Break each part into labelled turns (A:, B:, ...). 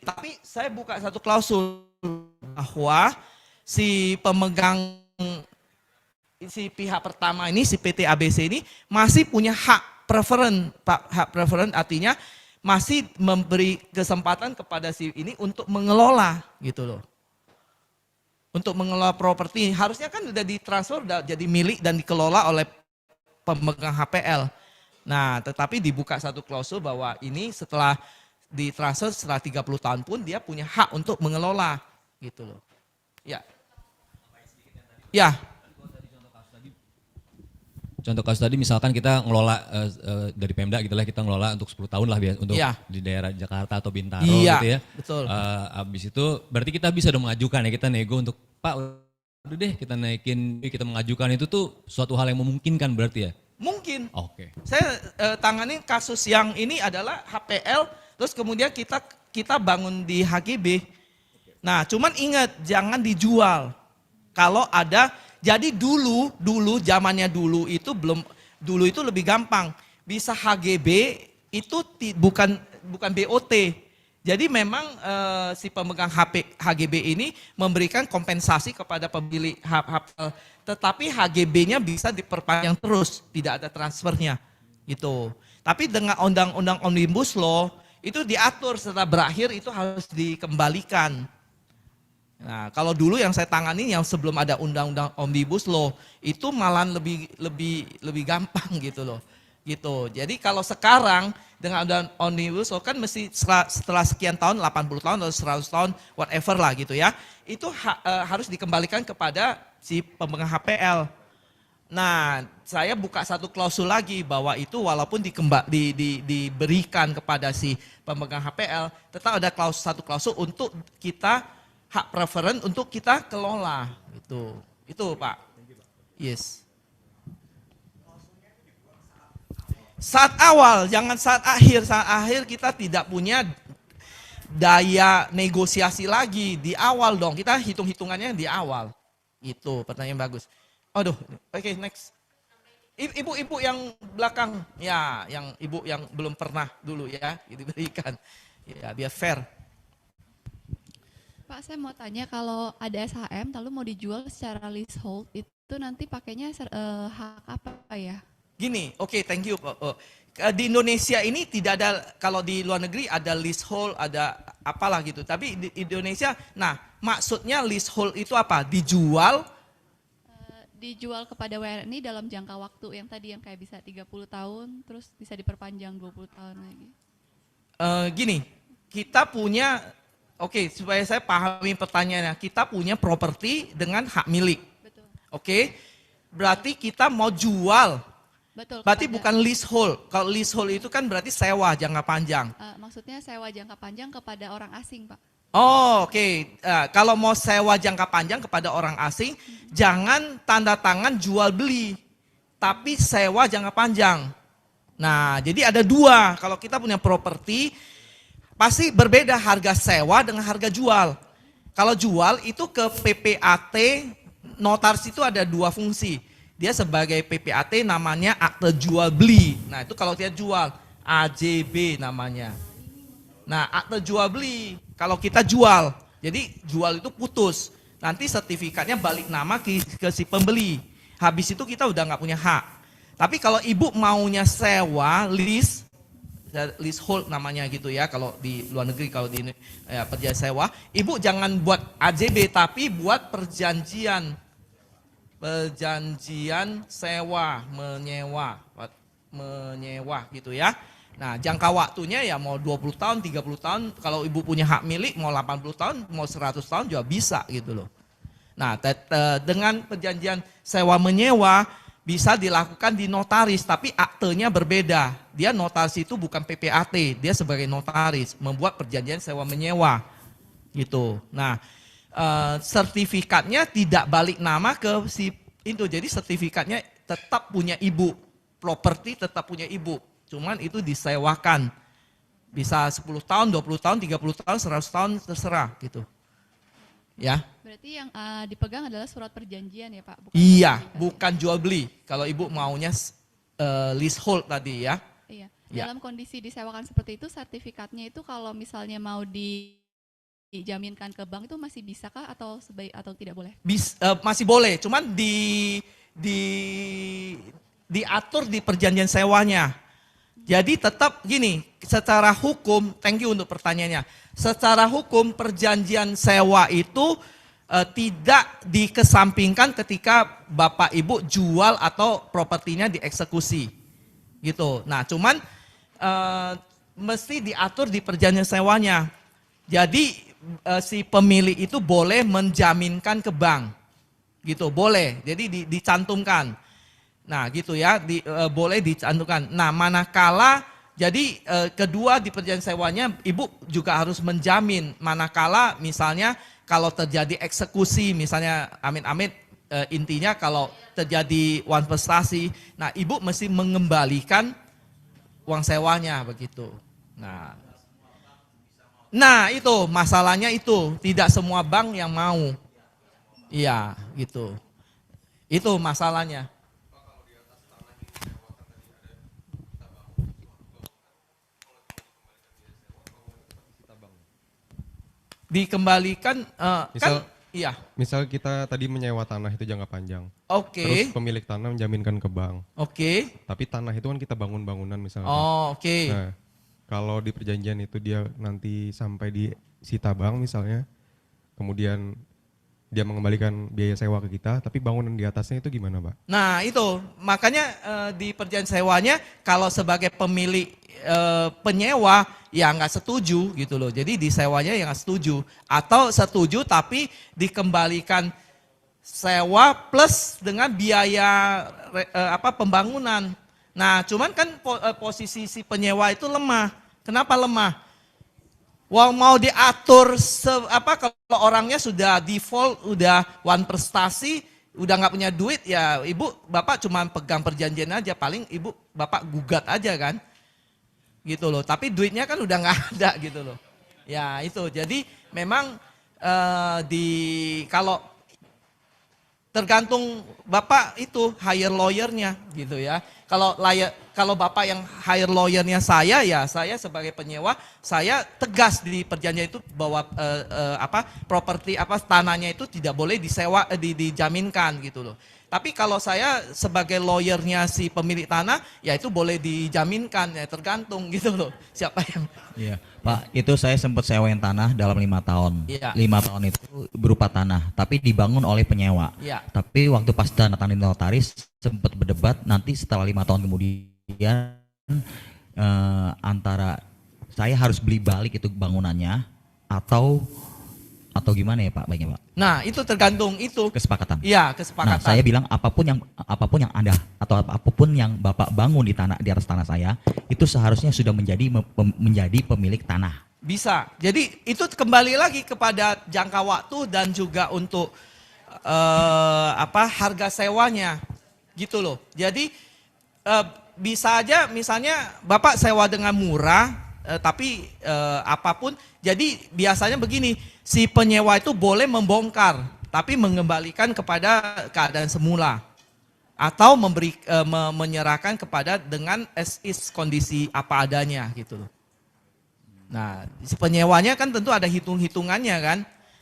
A: tapi saya buka satu klausul bahwa si pemegang, si pihak pertama ini, si PT ABC ini masih punya hak preferen, Pak. Hak preferen artinya masih memberi kesempatan kepada si ini untuk mengelola gitu loh. Untuk mengelola properti, harusnya kan udah ditransfer, udah jadi milik dan dikelola oleh pemegang HPL. Nah, tetapi dibuka satu klausul bahwa ini setelah ditransfer setelah 30 tahun pun dia punya hak untuk mengelola gitu loh. Ya. Ya.
B: Contoh kasus tadi misalkan kita ngelola dari Pemda gitu lah, kita ngelola untuk 10 tahun lah untuk di daerah Jakarta atau Bintaro gitu ya.
A: Betul.
B: Habis itu berarti kita bisa dong mengajukan ya, kita nego untuk Pak udah deh kita naikin, kita mengajukan itu tuh suatu hal yang memungkinkan berarti ya?
A: Mungkin.
B: Oke.
A: Saya tangani kasus yang ini adalah HPL, terus kemudian kita bangun di HGB. Nah, cuman ingat jangan dijual. Kalau ada, jadi dulu zamannya dulu itu lebih gampang. Bisa HGB itu bukan BOT. Jadi memang si pemegang HGB ini memberikan kompensasi kepada pemilik HPL, tetapi HGB-nya bisa diperpanjang terus, tidak ada transfernya gitu. Tapi dengan undang-undang Omnibus Law itu diatur setelah berakhir itu harus dikembalikan. Nah, kalau dulu yang saya tangani yang sebelum ada undang-undang Omnibus Law itu malah lebih gampang gitu loh. Gitu. Jadi kalau sekarang dengan undang Omnibus Law kan mesti setelah sekian tahun, 80 tahun atau 100 tahun whatever lah gitu ya. Itu harus dikembalikan kepada si pemegang HPL. Nah, saya buka satu klausul lagi bahwa itu walaupun diberikan kepada si pemegang HPL, tetap ada satu klausul untuk kita hak preferen untuk kita kelola gitu. Itu Pak. Yes. Saat awal, jangan saat akhir. Saat akhir kita tidak punya daya negosiasi lagi. Di awal dong, kita hitung-hitungannya di awal. Itu pertanyaan bagus. Aduh, oke, next. Ibu-ibu yang belakang, ya, yang ibu yang belum pernah dulu ya, diberikan. Ya, biar fair.
C: Pak, saya mau tanya kalau ada SHM lalu mau dijual secara leasehold itu nanti pakainya hak apa ya?
A: Gini, oke, thank you Pak. Di Indonesia ini tidak ada, kalau di luar negeri ada leasehold, ada apalah gitu. Tapi di Indonesia, nah maksudnya leasehold itu apa? Dijual?
C: Dijual kepada WNI dalam jangka waktu yang tadi yang kayak bisa 30 tahun, terus bisa diperpanjang 20 tahun lagi.
A: Gini, kita punya, oke, supaya saya pahami pertanyaannya, kita punya properti dengan hak milik.
C: Betul.
A: Oke, berarti kita mau jual.
C: Betul.
A: Berarti bukan leasehold. Kalau leasehold itu kan berarti sewa jangka panjang.
C: Maksudnya sewa jangka panjang kepada orang asing, Pak.
A: Oh, oke. Kalau mau sewa jangka panjang kepada orang asing, jangan tanda tangan jual beli, tapi sewa jangka panjang. Nah, jadi ada dua. Kalau kita punya properti, pasti berbeda harga sewa dengan harga jual. Kalau jual itu ke PPAT, notaris itu ada dua fungsi. Dia sebagai PPAT namanya akte jual beli. Nah, itu kalau dia jual, AJB namanya. Nah, akte jual beli, kalau kita jual, jadi jual itu putus. Nanti sertifikatnya balik nama ke si pembeli. Habis itu kita udah nggak punya hak. Tapi kalau ibu maunya sewa, leasehold namanya gitu ya, kalau di luar negeri, kalau di ya, perjanjian sewa, ibu jangan buat AJB tapi buat perjanjian sewa, menyewa gitu ya. Nah, jangka waktunya ya mau 20 tahun, 30 tahun, kalau ibu punya hak milik mau 80 tahun, mau 100 tahun juga bisa gitu loh. Nah, dengan perjanjian sewa menyewa bisa dilakukan di notaris, tapi aktenya berbeda. Dia notaris itu bukan PPAT, dia sebagai notaris membuat perjanjian sewa menyewa gitu. Nah, sertifikatnya tidak balik nama ke si itu, jadi sertifikatnya tetap punya ibu, properti tetap punya ibu. Cuman itu disewakan. Bisa 10 tahun, 20 tahun, 30 tahun, 100 tahun, terserah gitu. Ya.
C: Berarti yang dipegang adalah surat perjanjian ya Pak?
A: Iya, bukan jual beli. Kalau ibu maunya leasehold tadi ya.
C: Iya.
A: Ya.
C: Dalam kondisi disewakan seperti itu, sertifikatnya itu kalau misalnya mau dijaminkan ke bank itu masih bisakah atau atau tidak boleh?
A: Masih boleh, cuman di diatur di perjanjian sewanya. Jadi tetap gini, secara hukum, thank you untuk pertanyaannya. Secara hukum perjanjian sewa itu tidak dikesampingkan ketika Bapak Ibu jual atau propertinya dieksekusi. Gitu. Nah, cuman mesti diatur di perjanjian sewanya. Jadi si pemilik itu boleh menjaminkan ke bank. Gitu, boleh. Jadi dicantumkan. Nah gitu ya, boleh dicantumkan. Nah manakala, jadi kedua di perjanjian sewanya ibu juga harus menjamin manakala misalnya kalau terjadi eksekusi, misalnya amit-amit intinya kalau terjadi wan prestasi, nah ibu mesti mengembalikan uang sewanya begitu. Nah itu masalahnya itu, tidak semua bank yang mau. Iya gitu, itu masalahnya. Dikembalikan kan iya.
D: Misal kita tadi menyewa tanah itu jangka panjang.
A: Oke.
D: Terus pemilik tanah menjaminkan ke bank.
A: Oke.
D: Tapi tanah itu kan kita bangun bangunan misalnya.
A: Oh, oke.
D: Nah, kalau di perjanjian itu dia nanti sampai disita bank misalnya, kemudian dia mengembalikan biaya sewa ke kita, tapi bangunan di atasnya itu gimana, Pak?
A: Nah itu makanya di perjanjian sewanya kalau sebagai pemilik penyewa ya nggak setuju gitu loh. Jadi disewanya yang nggak setuju atau setuju tapi dikembalikan sewa plus dengan biaya pembangunan. Nah cuman kan posisi si penyewa itu lemah. Kenapa lemah? Wah mau diatur kalau orangnya sudah default, udah wan prestasi, udah nggak punya duit ya ibu bapak cuma pegang perjanjian aja, paling ibu bapak gugat aja kan, gitu loh. Tapi duitnya kan udah nggak ada gitu loh. Ya itu jadi memang kalau tergantung bapak itu hire lawyernya gitu ya. Kalau bapak yang hire lawyernya saya sebagai penyewa saya tegas di perjanjian itu bahwa properti tanahnya itu tidak boleh disewa dijaminkan gitu loh. Tapi kalau saya sebagai lawyernya si pemilik tanah ya itu boleh dijaminkan ya tergantung gitu loh siapa yang.
E: Iya Pak, itu saya sempat sewain tanah dalam 5 tahun.
A: Iya.
E: 5 tahun itu berupa tanah, tapi dibangun oleh penyewa.
A: Iya.
E: Tapi waktu pas tanda tangan notaris sempat berdebat nanti setelah 5 tahun kemudian antara saya harus beli balik itu bangunannya atau gimana ya Pak baiknya Pak?
A: Nah itu tergantung itu.
E: Kesepakatan.
A: Iya kesepakatan.
E: Nah saya bilang apapun yang Anda atau apapun yang Bapak bangun di atas tanah saya itu seharusnya sudah menjadi pemilik tanah.
A: Bisa. Jadi itu kembali lagi kepada jangka waktu dan juga untuk harga sewanya, gitu loh. Jadi bisa aja misalnya Bapak sewa dengan murah, tapi apapun. Jadi biasanya begini, si penyewa itu boleh membongkar, tapi mengembalikan kepada keadaan semula. Atau menyerahkan kepada dengan as is kondisi apa adanya gitu loh. Nah, si penyewanya kan tentu ada hitung-hitungannya kan.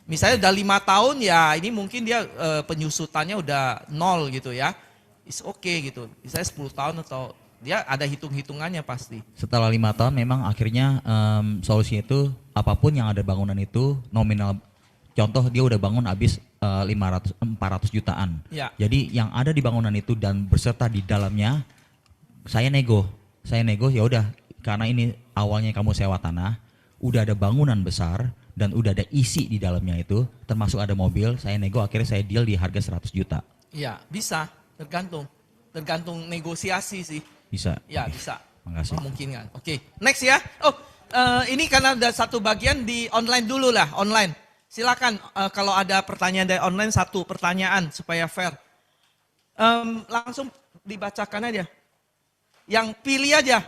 A: Misalnya udah 5 tahun ya ini mungkin dia penyusutannya udah 0 gitu ya. It's okay gitu. Misalnya 10 tahun atau dia ada hitung-hitungannya pasti.
E: Setelah 5 tahun memang akhirnya solusinya itu apapun yang ada bangunan itu nominal. Contoh dia udah bangun habis 400 jutaan.
A: Ya.
E: Jadi yang ada di bangunan itu dan berserta di dalamnya saya nego ya udah karena ini awalnya kamu sewa tanah, udah ada bangunan besar dan udah ada isi di dalamnya itu, termasuk ada mobil, saya nego akhirnya saya deal di harga 100 juta.
A: Iya, bisa, tergantung negosiasi sih.
E: Bisa.
A: Ya, bisa.
E: Makasih.
A: Memungkinkan. Oke, next ya. Oh, ini karena ada satu bagian di online dulu lah, online. Silakan kalau ada pertanyaan dari online, satu pertanyaan supaya fair. Langsung dibacakan aja. Yang pilih aja.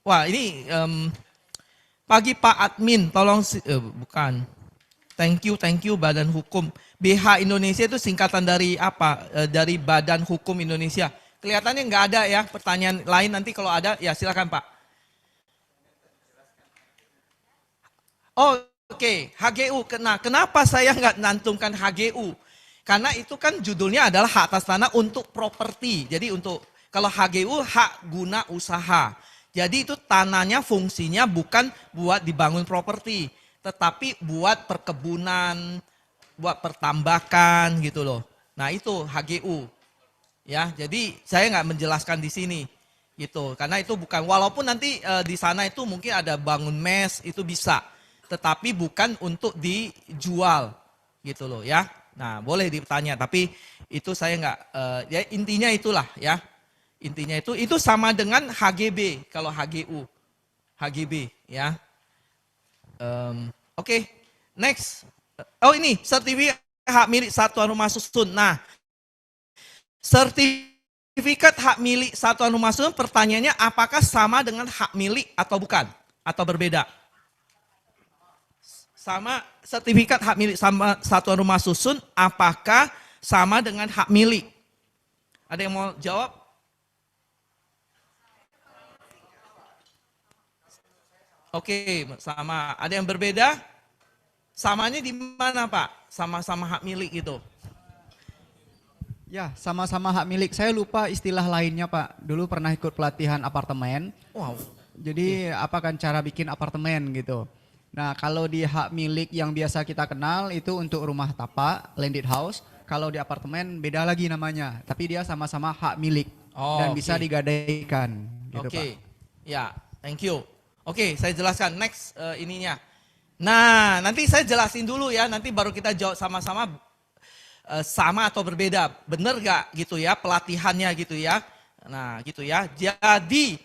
A: Wah ini pagi Pak Admin, tolong bukan. Thank you Badan Hukum. BH Indonesia itu singkatan dari apa? Dari Badan Hukum Indonesia. Kelihatannya nggak ada ya pertanyaan lain, nanti kalau ada ya silakan Pak. Oh, oke, HGU. Nah, kenapa saya nggak nantumkan HGU? Karena itu kan judulnya adalah hak atas tanah untuk properti. Jadi untuk kalau HGU hak guna usaha. Jadi itu tanahnya fungsinya bukan buat dibangun properti, tetapi buat perkebunan, buat pertambakan gitu loh. Nah itu HGU. Ya, jadi saya nggak menjelaskan di sini gitu. Karena itu bukan, walaupun nanti di sana itu mungkin ada bangun mes itu bisa, tetapi bukan untuk dijual gitu loh ya. Nah boleh ditanya, tapi itu saya nggak, ya intinya itulah ya. Intinya itu sama dengan HGB kalau HGU, HGB ya. Oke, next. Oh ini sertifikat hak milik satuan rumah susun. Nah, sertifikat hak milik satuan rumah susun pertanyaannya apakah sama dengan hak milik atau bukan? Atau berbeda? Sama sertifikat hak milik sama satuan rumah susun apakah sama dengan hak milik? Ada yang mau jawab? Oke, sama. Ada yang berbeda? Samanya di mana, Pak? Sama-sama hak milik itu.
F: Ya, sama-sama hak milik. Saya lupa istilah lainnya, Pak. Dulu pernah ikut pelatihan apartemen.
A: Wow.
F: Jadi apa kan cara bikin apartemen gitu. Nah, kalau di hak milik yang biasa kita kenal itu untuk rumah tapak, landed house. Kalau di apartemen beda lagi namanya, tapi dia sama-sama hak milik dan bisa digadaikan gitu, Pak.
A: Ya, thank you. Oke, saya jelaskan next ininya. Nah, nanti saya jelasin dulu ya, nanti baru kita jawab sama-sama sama atau berbeda. Bener gak gitu ya pelatihannya gitu ya. Nah gitu ya. Jadi,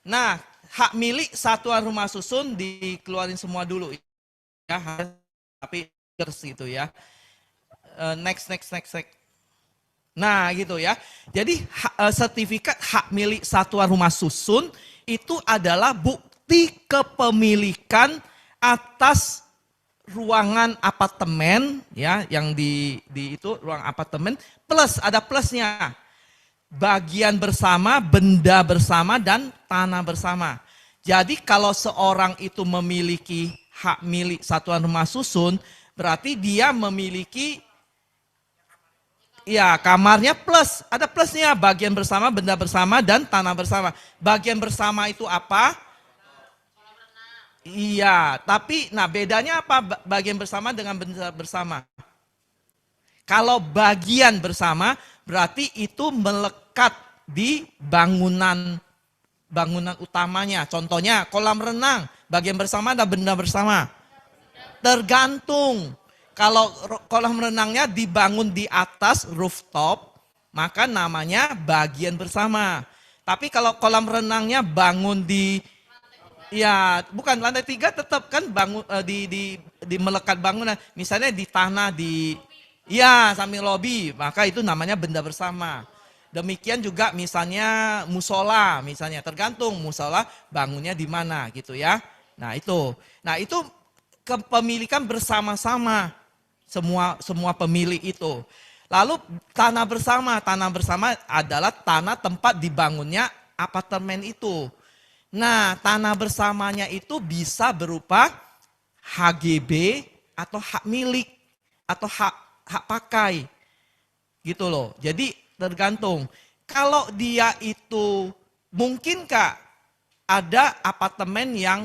A: nah hak milik satuan rumah susun dikeluarin semua dulu ya. Tapi gitu ya. Next. Nah gitu ya. Jadi sertifikat hak milik satuan rumah susun itu adalah bukti kepemilikan atas ruangan apartemen ya, yang di itu ruang apartemen, plus ada plusnya bagian bersama, benda bersama, dan tanah bersama. Jadi kalau seorang itu memiliki hak milik satuan rumah susun, berarti dia memiliki ya kamarnya plus, ada plusnya, bagian bersama, benda bersama, dan tanah bersama. Bagian bersama itu apa? Iya, tapi nah bedanya apa bagian bersama dengan benda bersama? Kalau bagian bersama berarti itu melekat di bangunan utamanya. Contohnya kolam renang, bagian bersama ada benda bersama. Tergantung. Kalau kolam renangnya dibangun di atas rooftop, maka namanya bagian bersama. Tapi kalau kolam renangnya bangun di ya, bukan lantai 3 tetap kan bangun di melekat bangunan. Misalnya di tanah ya samping lobi, maka itu namanya benda bersama. Demikian juga misalnya musola, misalnya tergantung musola bangunnya di mana gitu ya. Nah itu kepemilikan bersama-sama semua pemilik itu. Lalu tanah bersama adalah tanah tempat dibangunnya apartemen itu. Nah, tanah bersamanya itu bisa berupa HGB atau hak milik atau hak pakai. Gitu loh. Jadi tergantung. Kalau dia itu mungkinkah ada apartemen yang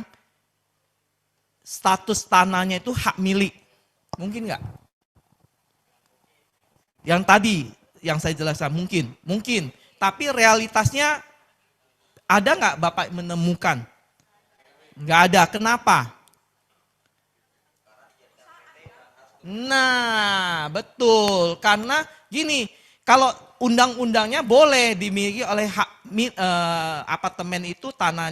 A: status tanahnya itu hak milik? Mungkin nggak? Yang tadi yang saya jelaskan mungkin. Tapi realitasnya ada nggak Bapak menemukan? Nggak ada. Kenapa? Nah, betul. Karena gini, kalau undang-undangnya boleh dimiliki oleh apartemen itu tanah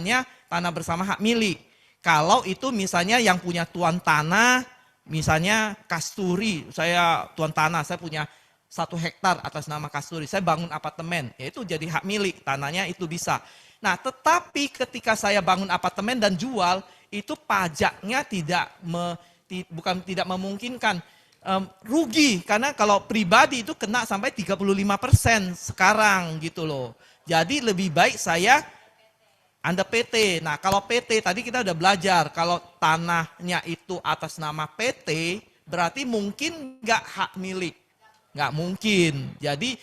A: bersama hak milik. Kalau itu misalnya yang punya tuan tanah, misalnya Kasturi, saya tuan tanah, saya punya 1 hektar atas nama Kasturi, saya bangun apartemen, ya itu jadi hak milik, tanahnya itu bisa. Nah, tetapi ketika saya bangun apartemen dan jual, itu pajaknya bukan tidak memungkinkan, rugi. Karena kalau pribadi itu kena sampai 35% sekarang gitu loh. Jadi lebih baik saya Anda PT. Nah, kalau PT tadi kita udah belajar, kalau tanahnya itu atas nama PT, berarti mungkin nggak hak milik. Nggak mungkin. Jadi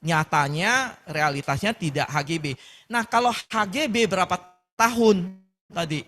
A: nyatanya, realitasnya tidak HGB. Nah, kalau HGB berapa tahun tadi?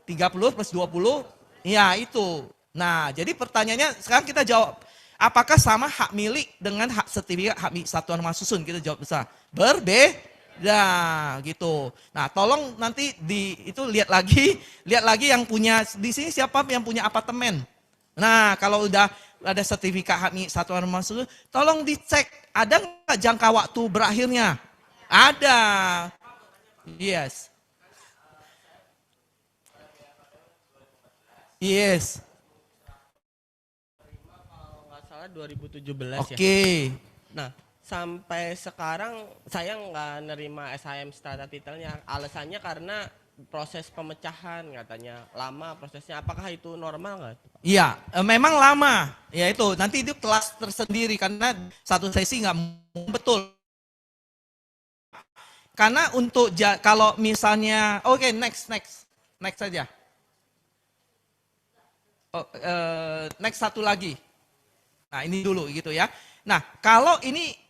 A: 30 plus 20, ya itu. Nah, jadi pertanyaannya sekarang kita jawab. Apakah sama hak milik dengan hak sertifikat hak milik satuan rumah susun? Kita jawab besar. Berbeda gitu. Nah, tolong nanti itu lihat lagi yang punya di sini siapa yang punya apartemen. Nah, kalau udah ada sertifikat hak milik satuan rumah susun, tolong dicek ada nggak jangka waktu berakhirnya? Ada. Yes. Yes.
G: Kalau nggak salah 2017
A: Oke.
G: ya. Nah, sampai sekarang saya nggak nerima SHM strata titelnya. Alasannya karena proses pemecahan katanya lama prosesnya. Apakah itu normal nggak?
A: Iya, memang lama. Ya itu, nanti itu kelas tersendiri karena satu sesi nggak betul. Karena untuk kalau misalnya, oke, next saja. Next satu lagi. Nah ini dulu gitu ya. Nah kalau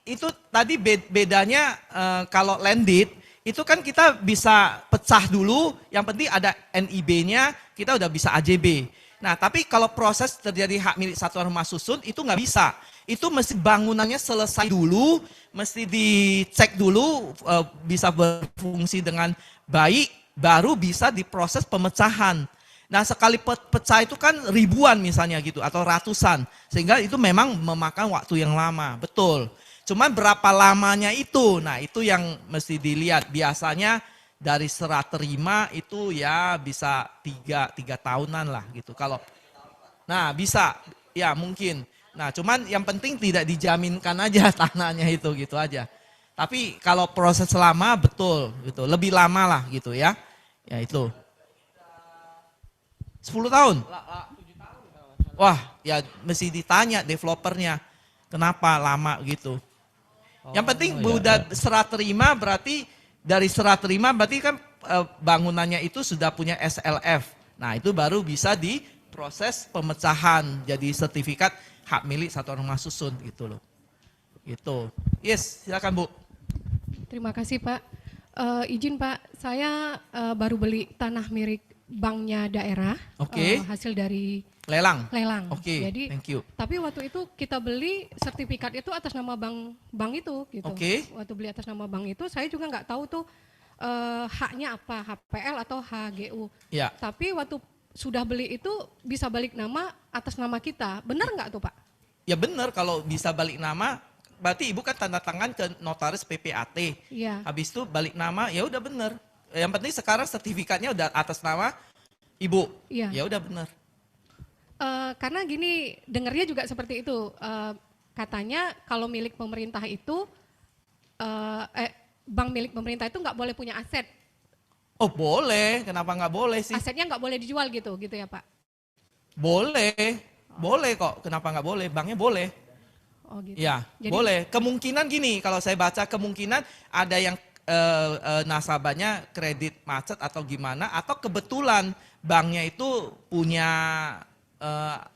A: itu tadi bedanya kalau landed itu kan kita bisa pecah dulu. Yang penting ada NIB-nya, kita udah bisa AJB. Nah tapi kalau proses terjadi hak milik satuan rumah susun itu nggak bisa. Itu mesti bangunannya selesai dulu, mesti dicek dulu bisa berfungsi dengan baik, baru bisa diproses pemecahan. Nah sekali pecah itu kan ribuan misalnya gitu atau ratusan. Sehingga itu memang memakan waktu yang lama, betul. Cuman berapa lamanya itu, nah itu yang mesti dilihat. Biasanya dari serah terima itu ya bisa 3 tahunan lah gitu. Kalau, nah bisa, ya mungkin. Nah cuman yang penting tidak dijaminkan aja tanahnya itu gitu aja. Tapi kalau proses lama betul gitu, lebih lama lah gitu ya. Ya itu. 10 tahun? Wah, ya mesti ditanya developernya. Kenapa lama gitu. Yang penting udah serah terima berarti dari serah terima berarti kan bangunannya itu sudah punya SLF. Nah itu baru bisa diproses pemecahan jadi sertifikat hak milik satuan rumah susun gitu loh. Gitu. Yes, silakan Bu.
H: Terima kasih Pak. Izin Pak, saya baru beli tanah milik banknya daerah,
A: Oke.
H: hasil dari
A: Lelang.
H: Jadi,
A: Oke, thank you.
H: tapi waktu itu kita beli sertifikat itu atas nama bank itu, gitu.
A: Oke.
H: Waktu beli atas nama bank itu, saya juga nggak tahu tuh haknya apa, HPL atau HGU.
A: Ya.
H: Tapi waktu sudah beli itu bisa balik nama atas nama kita, benar nggak tuh Pak?
A: Ya benar kalau bisa balik nama, berarti Ibu kan tanda tangan ke notaris PPAT.
H: Iya.
A: Habis itu balik nama, ya udah benar. Yang penting sekarang sertifikatnya udah atas nama Ibu.
H: Iya.
A: Ya udah benar.
H: Karena gini, dengarnya juga seperti itu. Katanya kalau milik pemerintah itu, bank milik pemerintah itu nggak boleh punya aset.
A: Oh boleh, kenapa nggak boleh sih?
H: Asetnya nggak boleh dijual gitu ya Pak?
A: Boleh, boleh kok. Kenapa nggak boleh? Banknya boleh.
H: Oh gitu.
A: Ya,
H: Jadi-
A: boleh. Kemungkinan gini, kalau saya baca kemungkinan ada yang nasabahnya kredit macet atau gimana, atau kebetulan banknya itu punya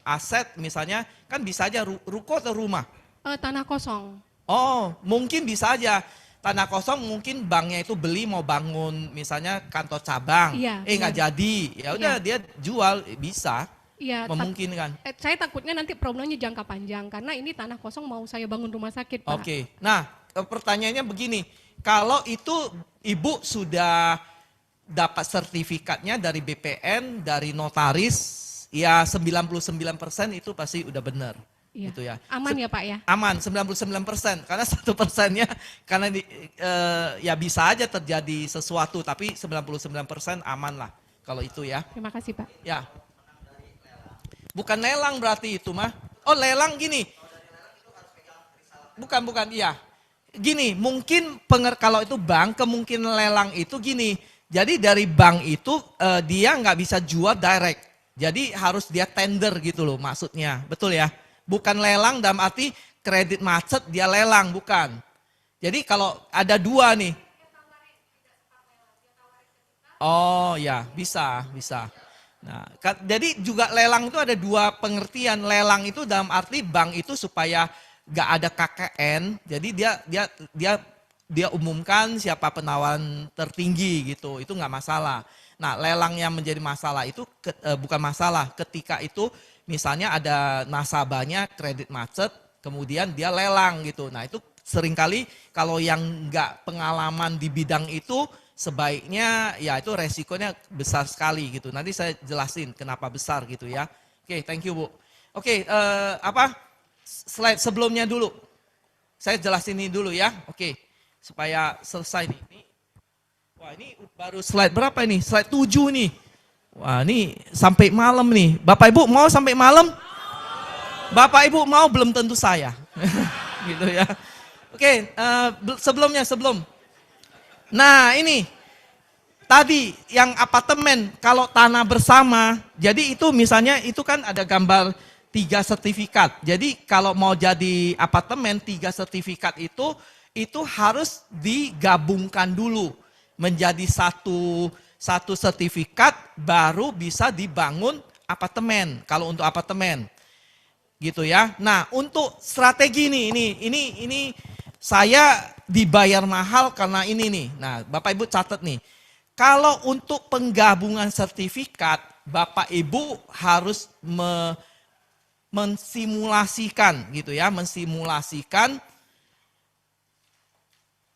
A: aset, misalnya kan bisa aja ruko atau rumah.
H: Tanah kosong.
A: Oh, mungkin bisa aja tanah kosong, mungkin banknya itu beli mau bangun misalnya kantor cabang.
H: Iya,
A: Nggak
H: iya.
A: jadi, ya udah
H: Iya.
A: dia jual, bisa,
H: Iya.
A: memungkinkan.
H: Saya takutnya nanti problemnya jangka panjang karena ini tanah kosong mau saya bangun rumah sakit Pak.
A: Oke, nah pertanyaannya begini, kalau itu Ibu sudah dapat sertifikatnya dari BPN, dari notaris, ya 99% itu pasti udah benar.
H: Iya.
A: Gitu ya.
H: Aman ya Pak ya?
A: Aman 99%, karena 1%-nya karena ya bisa aja terjadi sesuatu, tapi 99% aman lah kalau itu ya.
H: Terima kasih Pak.
A: Ya. Bukan lelang berarti itu mah. Oh lelang gini. Bukan, iya. Gini, mungkin kalau itu bank, kemungkinan lelang itu gini. Jadi dari bank itu dia nggak bisa jual direct. Jadi harus dia tender gitu loh maksudnya. Betul ya? Bukan lelang dalam arti kredit macet dia lelang, bukan. Jadi kalau ada dua nih. Oh ya, bisa, bisa. Nah, jadi juga lelang itu ada dua pengertian. Lelang itu dalam arti bank itu supaya gak ada KKN, jadi dia umumkan siapa penawaran tertinggi gitu, itu nggak masalah. Nah, lelang yang menjadi masalah itu bukan masalah ketika itu misalnya ada nasabahnya kredit macet, kemudian dia lelang gitu. Nah, itu seringkali kalau yang nggak pengalaman di bidang itu sebaiknya ya itu resikonya besar sekali gitu. Nanti saya jelasin kenapa besar gitu ya. Oke, thank you Bu. Oke, slide sebelumnya dulu. Saya jelasin ini dulu ya. Oke, supaya selesai nih. Wah, ini baru slide berapa ini? Slide 7 nih. Wah, ini sampai malam nih. Bapak Ibu mau sampai malam? Bapak Ibu mau belum tentu saya. Gitu ya. Oke, sebelum. Nah, ini tadi yang apartemen kalau tanah bersama, jadi itu misalnya itu kan ada gambar 3 sertifikat. Jadi kalau mau jadi apartemen 3 sertifikat itu harus digabungkan dulu menjadi satu sertifikat baru bisa dibangun apartemen kalau untuk apartemen. Gitu ya. Nah, untuk strategi ini saya dibayar mahal karena ini nih. Nah, Bapak Ibu catat nih. Kalau untuk penggabungan sertifikat, Bapak Ibu harus mensimulasikan gitu ya, mensimulasikan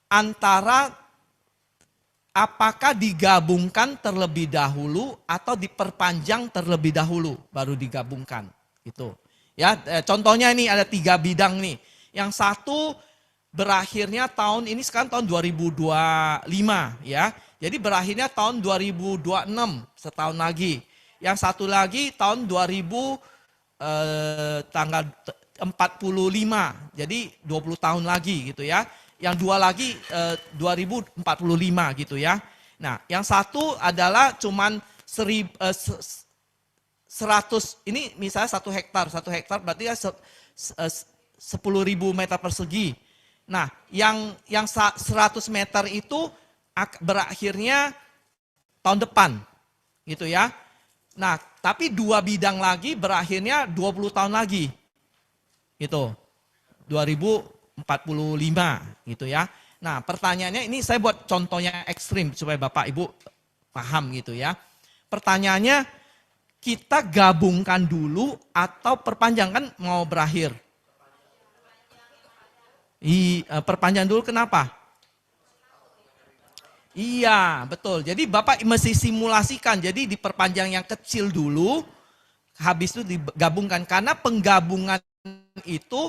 A: antara apakah digabungkan terlebih dahulu atau diperpanjang terlebih dahulu baru digabungkan gitu. Ya, contohnya ini ada 3 bidang nih. Yang satu berakhirnya tahun ini sekarang tahun 2025 ya. Jadi berakhirnya tahun 2026 setahun lagi. Yang satu lagi tahun 2000 tanggal 45. Jadi 20 tahun lagi gitu ya. Yang 2 lagi 2045 gitu ya. Nah, yang satu adalah cuman 100, ini misalnya 1 hektar berarti ya 10.000 meter persegi. Nah, yang 100 meter itu berakhirnya tahun depan, gitu ya. Nah, tapi 2 bidang lagi berakhirnya 20 tahun lagi, gitu, 2045, gitu ya. Nah, pertanyaannya ini saya buat contohnya ekstrim supaya Bapak Ibu paham gitu ya. Pertanyaannya, kita gabungkan dulu atau perpanjang kan mau berakhir? Perpanjang dulu kenapa? Iya, betul. Jadi Bapak mesti simulasikan. Jadi diperpanjang yang kecil dulu, habis itu digabungkan. Karena penggabungan itu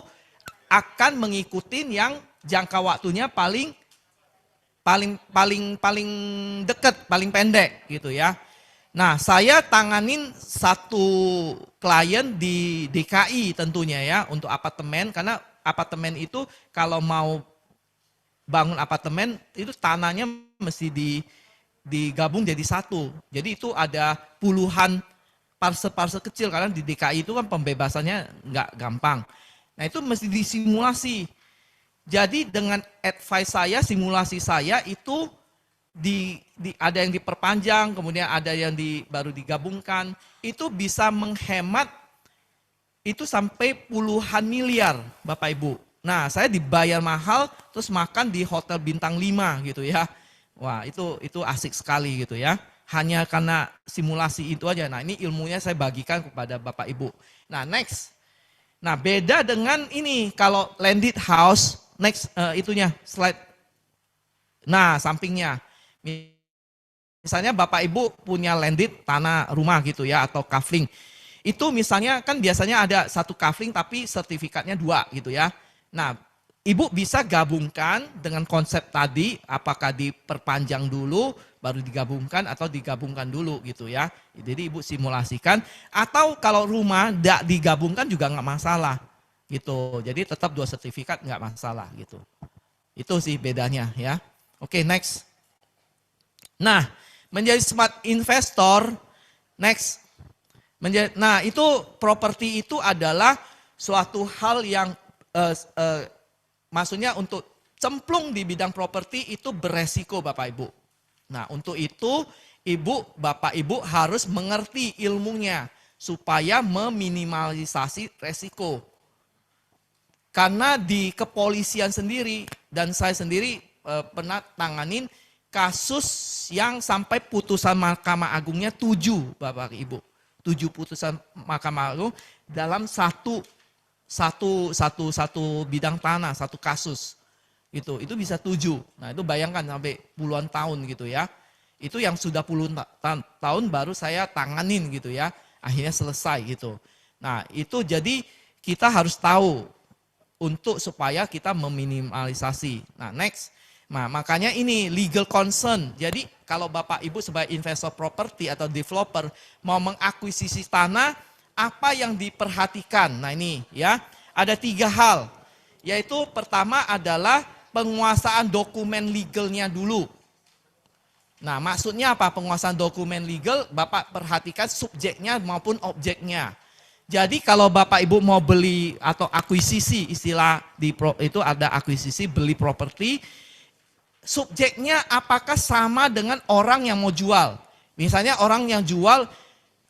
A: akan mengikuti yang jangka waktunya paling dekat, paling pendek gitu ya. Nah, saya tanganin satu klien di DKI tentunya ya untuk apartemen, karena apartemen itu kalau mau bangun apartemen itu tanahnya mesti digabung jadi satu. Jadi itu ada puluhan parcel-parcel kecil karena di DKI itu kan pembebasannya nggak gampang. Nah, itu mesti disimulasi. Jadi dengan advice saya, simulasi saya itu ada yang diperpanjang, kemudian ada yang baru digabungkan, itu bisa menghemat itu sampai puluhan miliar Bapak Ibu. Nah, saya dibayar mahal terus makan di hotel bintang 5 gitu ya. Wah, itu asik sekali gitu ya. Hanya karena simulasi itu aja. Nah, ini ilmunya saya bagikan kepada Bapak Ibu. Nah, next. Nah, beda dengan ini kalau landed house, next itunya slide. Nah, sampingnya. Misalnya Bapak Ibu punya landed tanah rumah gitu ya atau kafling. Itu misalnya kan biasanya ada 1 kafling tapi sertifikatnya 2 gitu ya. Nah, Ibu bisa gabungkan dengan konsep tadi, apakah diperpanjang dulu baru digabungkan atau digabungkan dulu gitu ya. Jadi Ibu simulasikan atau kalau rumah tidak digabungkan juga nggak masalah gitu. Jadi tetap 2 sertifikat nggak masalah gitu. Itu sih bedanya ya. Oke, next. Nah, menjadi smart investor, next. Nah, itu properti itu adalah suatu hal yang maksudnya untuk cemplung di bidang properti itu beresiko Bapak Ibu. Nah, untuk itu Bapak Ibu harus mengerti ilmunya supaya meminimalisasi resiko. Karena di kepolisian sendiri dan saya sendiri pernah tanganin kasus yang sampai putusan Mahkamah Agungnya 7 Bapak Ibu. 7 putusan Mahkamah Agung dalam satu bidang tanah, satu kasus. Itu bisa 7. Nah, itu bayangkan sampai puluhan tahun gitu ya. Itu yang sudah puluhan tahun baru saya tanganin gitu ya. Akhirnya selesai gitu. Nah, itu jadi kita harus tahu untuk supaya kita meminimalisasi. Nah, next. Nah, makanya ini legal concern. Jadi kalau Bapak Ibu sebagai investor properti atau developer mau mengakuisisi tanah, apa yang diperhatikan? Nah, ini ya, ada 3 hal. Yaitu pertama adalah penguasaan dokumen legalnya dulu. Nah, maksudnya apa penguasaan dokumen legal? Bapak perhatikan subjeknya maupun objeknya. Jadi kalau Bapak Ibu mau beli atau akuisisi, istilah itu ada akuisisi, beli properti, subjeknya apakah sama dengan orang yang mau jual. Misalnya orang yang jual,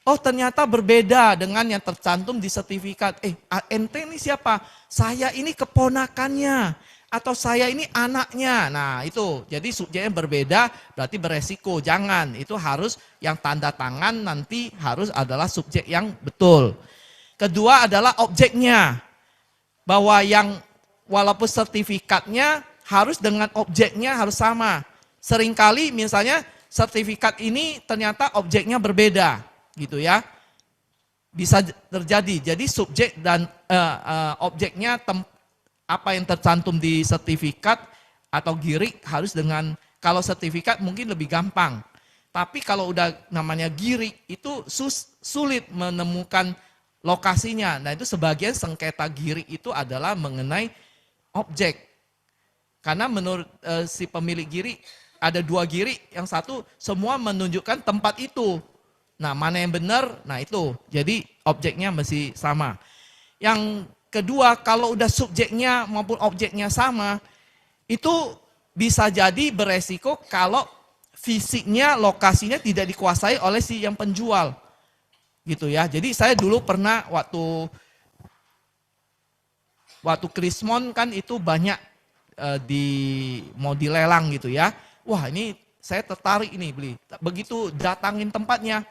A: oh ternyata berbeda dengan yang tercantum di sertifikat. Ente ini siapa? Saya ini keponakannya. Atau saya ini anaknya. Nah itu, jadi subjeknya berbeda berarti beresiko. Jangan, itu harus yang tanda tangan nanti harus adalah subjek yang betul. Kedua adalah objeknya. Bahwa yang walaupun sertifikatnya harus dengan objeknya harus sama. Seringkali misalnya sertifikat ini ternyata objeknya berbeda gitu ya. Bisa terjadi. Jadi subjek dan objeknya apa yang tercantum di sertifikat atau girik harus dengan, kalau sertifikat mungkin lebih gampang. Tapi kalau udah namanya girik itu sulit menemukan lokasinya. Nah itu sebagian sengketa girik itu adalah mengenai objek. Karena menurut si pemilik girik ada 2 girik, yang satu semua menunjukkan tempat itu. Nah mana yang benar, nah itu. Jadi objeknya mesti sama. Yang kedua kalau udah subjeknya maupun objeknya sama, itu bisa jadi beresiko kalau fisiknya, lokasinya tidak dikuasai oleh si yang penjual. Gitu ya. Jadi saya dulu pernah waktu Krismon kan itu banyak mau dilelang gitu ya. Wah ini saya tertarik ini beli. Begitu datangin tempatnya,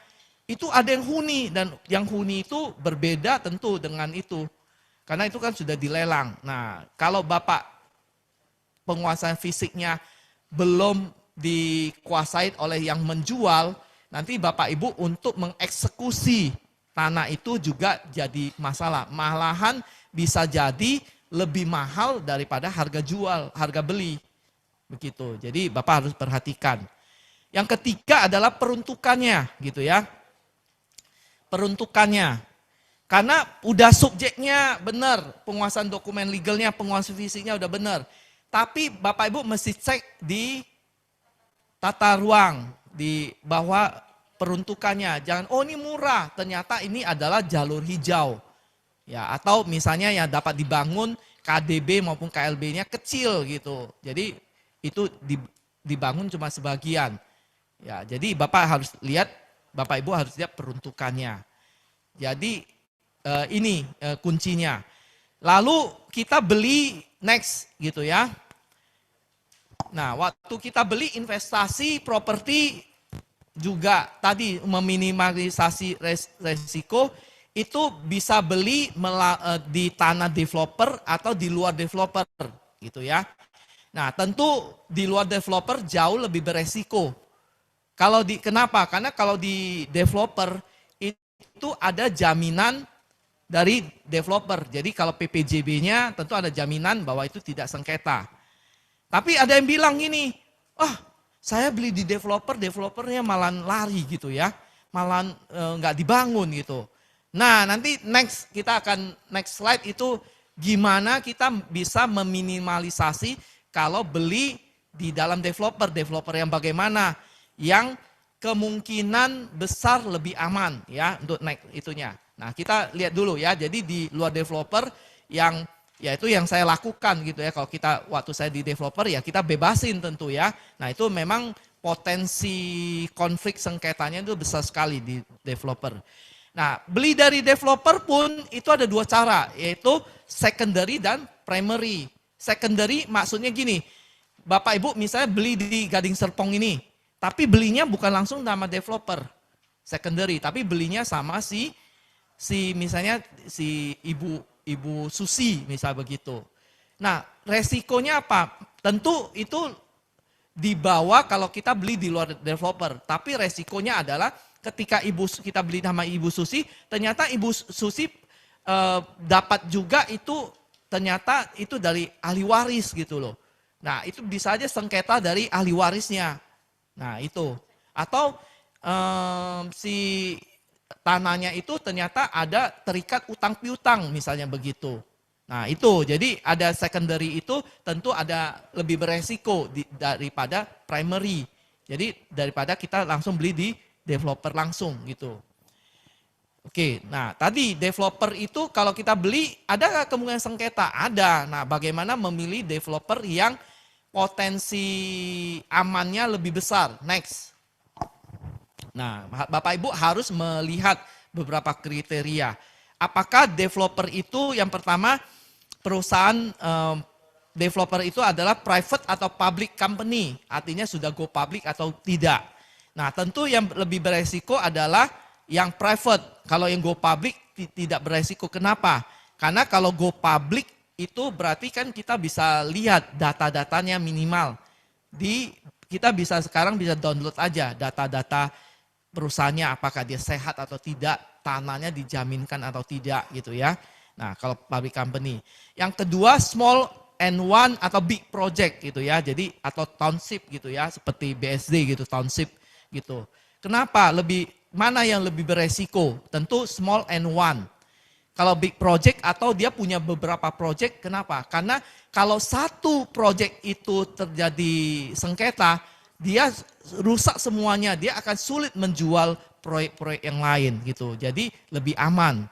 A: itu ada yang huni dan yang huni itu berbeda tentu dengan itu. Karena itu kan sudah dilelang. Nah kalau Bapak penguasaan fisiknya belum dikuasai oleh yang menjual, nanti Bapak Ibu untuk mengeksekusi tanah itu juga jadi masalah. Malahan bisa jadi lebih mahal daripada harga jual, harga beli. Begitu. Jadi Bapak harus perhatikan. Yang ketiga adalah peruntukannya, gitu ya. Peruntukannya. Karena udah subjeknya benar, penguasaan dokumen legalnya, penguasaan fisiknya udah benar. Tapi Bapak Ibu mesti cek di tata ruang, di bawah peruntukannya. Jangan, oh ini murah, ternyata ini adalah jalur hijau. Ya, atau misalnya yang dapat dibangun KDB maupun KLB-nya kecil gitu. Jadi itu dibangun cuma sebagian. Ya, jadi Bapak harus lihat, Bapak Ibu harus lihat peruntukannya. Jadi ini kuncinya. Lalu kita beli next gitu ya. Nah, waktu kita beli investasi properti juga tadi meminimalisasi resiko. Itu bisa beli di tanah developer atau di luar developer gitu ya. Nah tentu di luar developer jauh lebih beresiko. Kenapa? Karena kalau di developer itu ada jaminan dari developer. Jadi kalau PPJB-nya tentu ada jaminan bahwa itu tidak sengketa. Tapi ada yang bilang gini, saya beli di developer, developernya malah lari gitu ya. Malah nggak dibangun gitu. Nah nanti next slide itu gimana kita bisa meminimalisasi kalau beli di dalam developer yang bagaimana, yang kemungkinan besar lebih aman ya untuk next itunya. Nah kita lihat dulu ya, jadi di luar developer yang ya itu yang saya lakukan gitu ya, kalau kita waktu saya di developer ya kita bebasin tentu ya. Nah itu memang potensi konflik sengketanya itu besar sekali di developer. Nah, beli dari developer pun itu ada dua cara, yaitu secondary dan primary. Secondary maksudnya gini, Bapak Ibu misalnya beli di Gading Serpong ini, tapi belinya bukan langsung nama developer secondary, tapi belinya sama si misalnya si Ibu Susi misal begitu. Nah, resikonya apa? Tentu itu dibawa kalau kita beli di luar developer, tapi resikonya adalah ketika kita beli nama Ibu Susi, ternyata Ibu Susi dapat juga itu ternyata itu dari ahli waris gitu loh. Nah, itu bisa aja sengketa dari ahli warisnya. Nah, itu. Atau si tanahnya itu ternyata ada terikat utang piutang misalnya begitu. Nah, itu. Jadi ada secondary itu tentu ada lebih beresiko daripada primary. Jadi daripada kita langsung beli di developer langsung gitu. Oke, nah tadi developer itu kalau kita beli ada nggak kemungkinan sengketa? Ada. Nah, bagaimana memilih developer yang potensi amannya lebih besar? Next. Nah, Bapak Ibu harus melihat beberapa kriteria. Apakah developer itu yang pertama perusahaan developer itu adalah private atau public company, artinya sudah go public atau tidak. Nah, tentu yang lebih beresiko adalah yang private. Kalau yang go public tidak beresiko. Kenapa? Karena kalau go public itu berarti kan kita bisa lihat data-datanya minimal. Kita bisa sekarang bisa download aja data-data perusahaannya, apakah dia sehat atau tidak, tanahnya dijaminkan atau tidak gitu ya. Nah, kalau public company. Yang kedua small and one atau big project gitu ya. Jadi atau township gitu ya, seperti BSD gitu, township gitu. Kenapa? Mana yang lebih beresiko? Tentu small and one. Kalau big project atau dia punya beberapa project, kenapa? Karena kalau satu project itu terjadi sengketa, dia rusak semuanya, dia akan sulit menjual proyek-proyek yang lain gitu. Jadi lebih aman.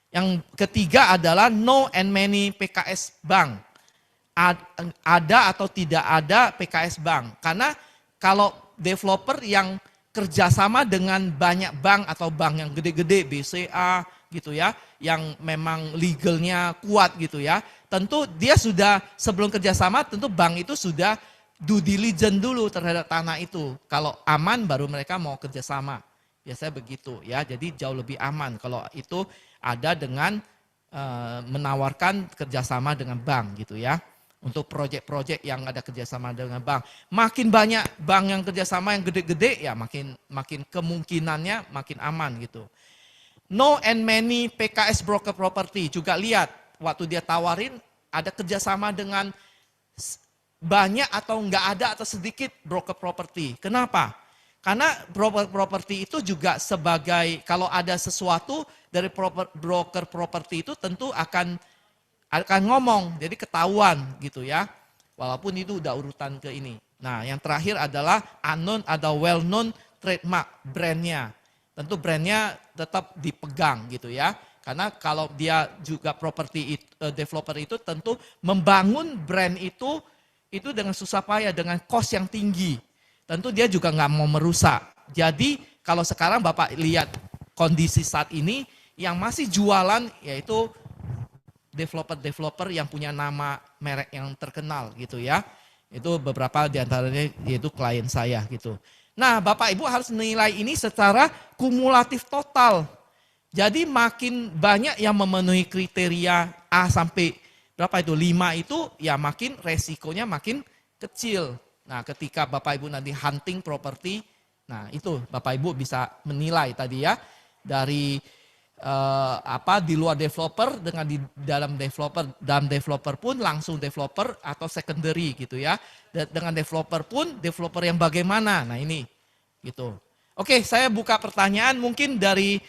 A: Yang ketiga adalah no and many PKS bank. Ada atau tidak ada PKS bank. Karena kalau developer yang kerjasama dengan banyak bank atau bank yang gede-gede, BCA gitu ya, yang memang legalnya kuat gitu ya, tentu dia sudah sebelum kerjasama tentu bank itu sudah due diligence dulu terhadap tanah itu. Kalau aman baru mereka mau kerjasama. Biasanya begitu ya, jadi jauh lebih aman kalau itu ada dengan menawarkan kerjasama dengan bank gitu ya. Untuk proyek-proyek yang ada kerjasama dengan bank. Makin banyak bank yang kerjasama yang gede-gede ya makin kemungkinannya makin aman gitu. No and many PKS broker property, juga lihat waktu dia tawarin ada kerjasama dengan banyak atau enggak ada atau sedikit broker property. Kenapa? Karena broker property itu juga sebagai kalau ada sesuatu dari broker property itu tentu akan ngomong, jadi ketahuan gitu ya. Walaupun itu udah urutan ke ini. Nah, yang terakhir adalah unknown atau well known trademark, brandnya. Tentu brandnya tetap dipegang gitu ya. Karena kalau dia juga property developer itu tentu membangun brand itu dengan susah payah, dengan cost yang tinggi. Tentu dia juga nggak mau merusak. Jadi kalau sekarang Bapak lihat kondisi saat ini yang masih jualan yaitu developer-developer yang punya nama merek yang terkenal gitu ya. Itu beberapa diantaranya yaitu klien saya gitu. Nah, Bapak Ibu harus menilai ini secara kumulatif total. Jadi makin banyak yang memenuhi kriteria A sampai berapa itu 5 itu ya makin resikonya makin kecil. Nah, ketika Bapak Ibu nanti hunting properti, nah itu Bapak Ibu bisa menilai tadi ya dari di luar developer dengan di dalam developer pun langsung developer atau secondary gitu ya. Dengan developer pun developer yang bagaimana. Nah, ini gitu. Oke, saya buka pertanyaan mungkin dari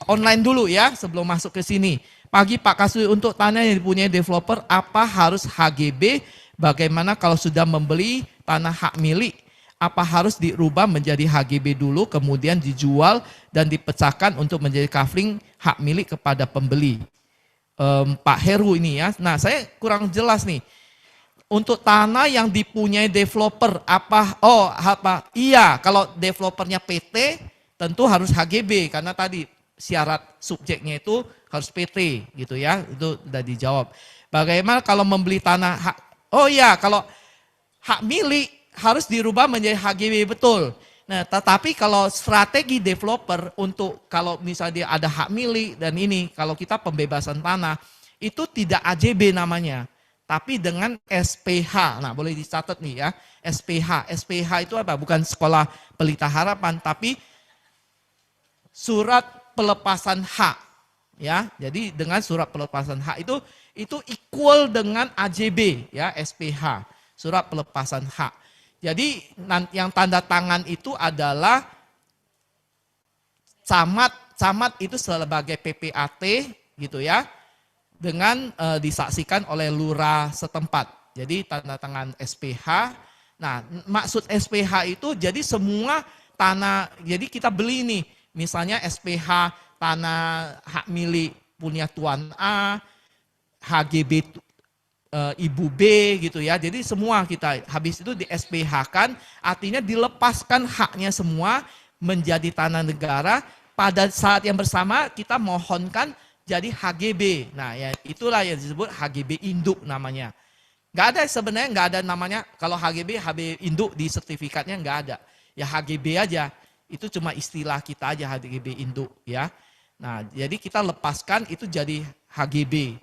A: online dulu ya sebelum masuk ke sini. Pagi Pak Kasui, untuk tanah yang dipunyai developer apa harus HGB? Bagaimana kalau sudah membeli tanah hak milik? Apa harus dirubah menjadi HGB dulu kemudian dijual dan dipecahkan untuk menjadi kafling hak milik kepada pembeli? Pak Heru ini ya. Nah, saya kurang jelas nih. untuk tanah yang dipunyai developer apa? Iya, kalau developernya PT tentu harus HGB karena tadi syarat subjeknya itu harus PT gitu ya. Itu sudah dijawab. Bagaimana kalau membeli tanah hak? Oh iya, kalau hak milik harus dirubah menjadi HGB betul. Nah, tetapi kalau strategi developer untuk kalau misalnya dia ada hak milik dan ini kalau kita pembebasan tanah itu tidak AJB namanya, tapi dengan SPH. Nah, boleh dicatat nih ya, SPH. SPH itu apa? Bukan Sekolah Pelita Harapan, tapi surat pelepasan hak. Ya, jadi dengan surat pelepasan hak itu equal dengan AJB ya, SPH, surat pelepasan hak. Jadi yang tanda tangan itu adalah camat itu sebagai PPAT gitu ya, dengan disaksikan oleh lurah setempat. Jadi tanda tangan SPH. Nah, maksud SPH itu jadi semua tanah, jadi kita beli nih, misalnya SPH tanah hak milik punya Tuan A, HGB Ibu B gitu ya. Jadi semua kita habis itu di SPH kan, artinya dilepaskan haknya semua menjadi tanah negara. Pada saat yang bersama kita mohonkan jadi HGB. Nah, ya itulah yang disebut HGB induk namanya. Sebenarnya nggak ada namanya kalau HGB induk di sertifikatnya nggak ada. Ya HGB aja. Itu cuma istilah kita aja HGB induk ya. Nah, jadi kita lepaskan itu jadi HGB.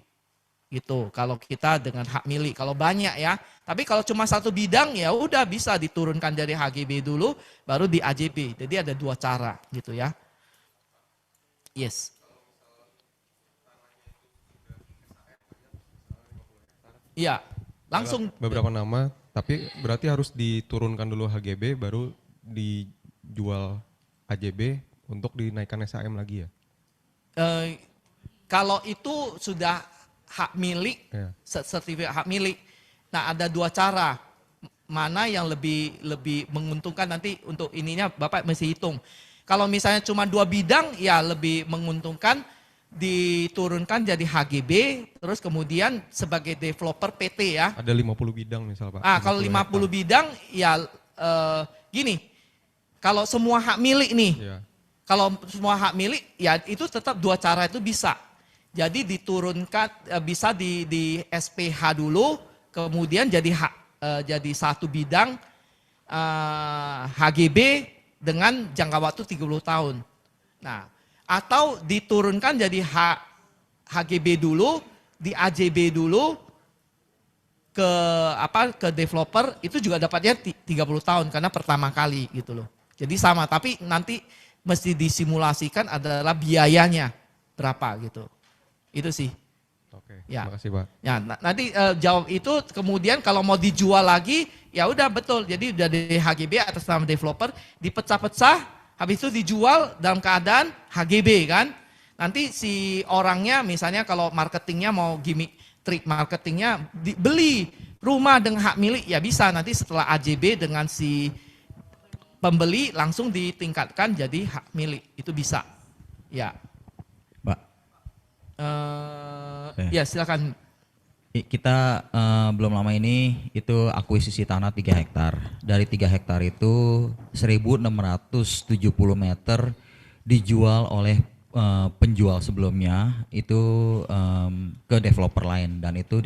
A: Gitu. Kalau kita dengan hak milik, kalau banyak ya. Tapi kalau cuma satu bidang ya udah bisa diturunkan dari HGB dulu baru di AJB. Jadi ada dua cara gitu ya. Yes. Iya, langsung
D: beberapa nama, tapi berarti harus diturunkan dulu HGB baru dijual AJB untuk dinaikkan SHM lagi ya?
A: Kalau itu sudah hak milik,
D: Ya.
A: sertifikat hak milik. Nah, ada dua cara. Mana yang lebih menguntungkan nanti untuk ininya Bapak mesti hitung. Kalau misalnya cuma dua bidang ya lebih menguntungkan diturunkan jadi HGB, terus kemudian sebagai developer PT ya.
D: Ada 50 bidang misal Pak.
A: Kalau 50 bidang ya gini, kalau semua hak milik nih,
D: Ya.
A: kalau semua hak milik ya itu tetap dua cara itu bisa. Jadi diturunkan bisa di SPH dulu, kemudian jadi jadi satu bidang HGB dengan jangka waktu 30 tahun. Nah, atau diturunkan jadi HGB dulu, di AJB dulu ke developer itu juga dapatnya 30 tahun karena pertama kali gitu loh. Jadi sama, tapi nanti mesti disimulasikan adalah biayanya berapa gitu. Itu sih.
D: Oke,
A: Ya.
D: terima kasih Pak.
A: Ya, nanti jawab itu kemudian kalau mau dijual lagi ya udah betul. Jadi udah dari HGB atas nama developer dipecah-pecah. Habis itu dijual dalam keadaan HGB kan. Nanti si orangnya misalnya kalau marketingnya mau gimmick trik marketingnya beli rumah dengan hak milik ya bisa nanti setelah AJB dengan si pembeli langsung ditingkatkan jadi hak milik. Itu bisa. Ya.
E: Pak,
A: Ya silakan.
E: kita belum lama ini itu akuisisi tanah 3 hektar. Dari 3 hektar itu 1.670 meter dijual oleh penjual sebelumnya itu ke developer lain dan itu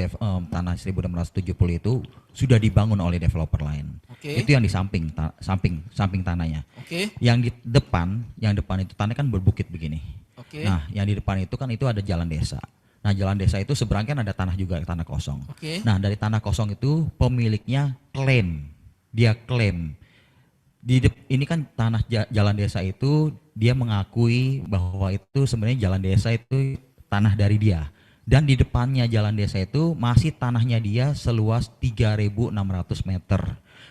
E: tanah 1.670 itu sudah dibangun oleh developer lain.
A: Oke.
E: Itu yang di samping tanahnya.
A: Oke.
E: Yang depan itu tanah kan berbukit begini.
A: Oke.
E: Nah, yang di depan itu kan itu ada jalan desa. Nah, jalan desa itu seberang kan ada tanah juga, tanah kosong.
A: Oke.
E: Nah, dari tanah kosong itu pemiliknya klaim. Dia klaim. Ini kan tanah jalan desa itu dia mengakui bahwa itu sebenarnya jalan desa itu tanah dari dia. Dan di depannya jalan desa itu masih tanahnya dia seluas 3.600 meter.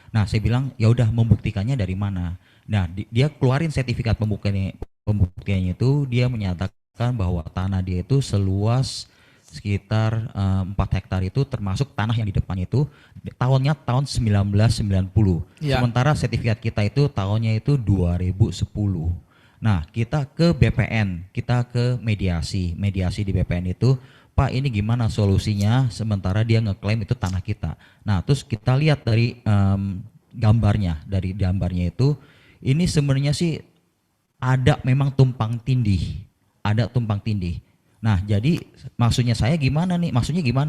E: Nah, saya bilang ya udah membuktikannya dari mana? Nah, dia keluarin sertifikat pembuktiannya itu dia menyatakan bahwa tanah dia itu seluas sekitar 4 hektar itu termasuk tanah yang di depannya itu tahun 1990.
A: Ya.
E: Sementara sertifikat kita itu tahunnya itu 2010. Nah, kita ke BPN, kita ke mediasi. Mediasi di BPN itu Pak ini gimana solusinya sementara dia ngeklaim itu tanah kita. Nah terus kita lihat dari dari gambarnya itu, ini sebenarnya sih ada memang tumpang tindih, ada tumpang tindih. Nah jadi maksudnya gimana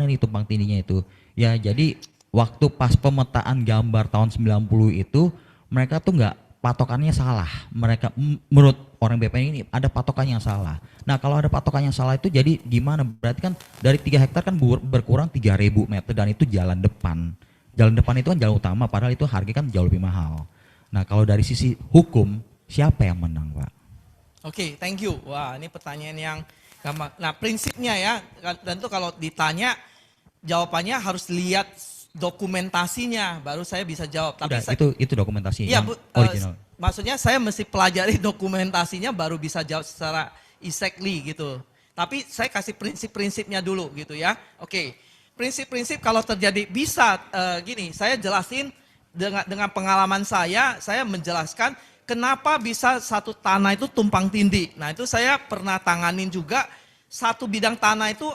E: nih tumpang tindihnya itu? Ya jadi waktu pas pemetaan gambar tahun 90 itu mereka tuh nggak, patokannya salah. Mereka menurut orang BPN ini ada patokan yang salah. Nah kalau ada patokan yang salah itu jadi gimana? Berarti kan dari 3 hektar kan berkurang 3.000 meter dan itu jalan depan. Jalan depan itu kan jalan utama padahal itu harga kan jauh lebih mahal. Nah kalau dari sisi hukum siapa yang menang Pak?
A: Oke, thank you. Wah, ini pertanyaan yang gampang. Nah, prinsipnya ya, tentu kalau ditanya jawabannya harus lihat dokumentasinya, baru saya bisa jawab. Tapi
E: Itu dokumentasi
A: iya,
E: yang original.
A: Maksudnya saya mesti pelajari dokumentasinya baru bisa jawab secara exactly gitu. Tapi saya kasih prinsip-prinsipnya dulu gitu ya. Oke, prinsip-prinsip kalau terjadi bisa gini, saya jelasin dengan pengalaman saya menjelaskan kenapa bisa satu tanah itu tumpang tindih. Nah itu saya pernah tanganin juga, satu bidang tanah itu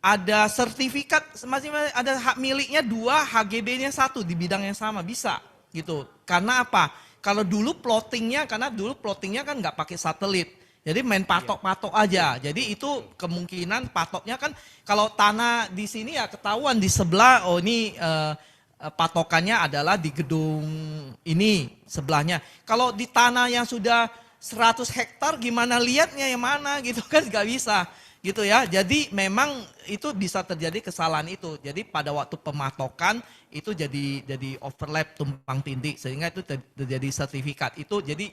A: ada sertifikat, masing-masing ada hak miliknya 2, HGB-nya 1 di bidang yang sama, bisa gitu. Karena apa? Kalau dulu plottingnya kan nggak pakai satelit, jadi main patok-patok aja. Jadi itu kemungkinan patoknya kan kalau tanah di sini ya ketahuan di sebelah, oh ini patokannya adalah di gedung ini sebelahnya. Kalau di tanah yang sudah 100 hektar gimana lihatnya yang mana gitu kan, nggak bisa. Gitu ya, jadi memang itu bisa terjadi kesalahan itu. Jadi pada waktu pematokan itu jadi overlap tumpang tindih sehingga itu terjadi sertifikat itu. Jadi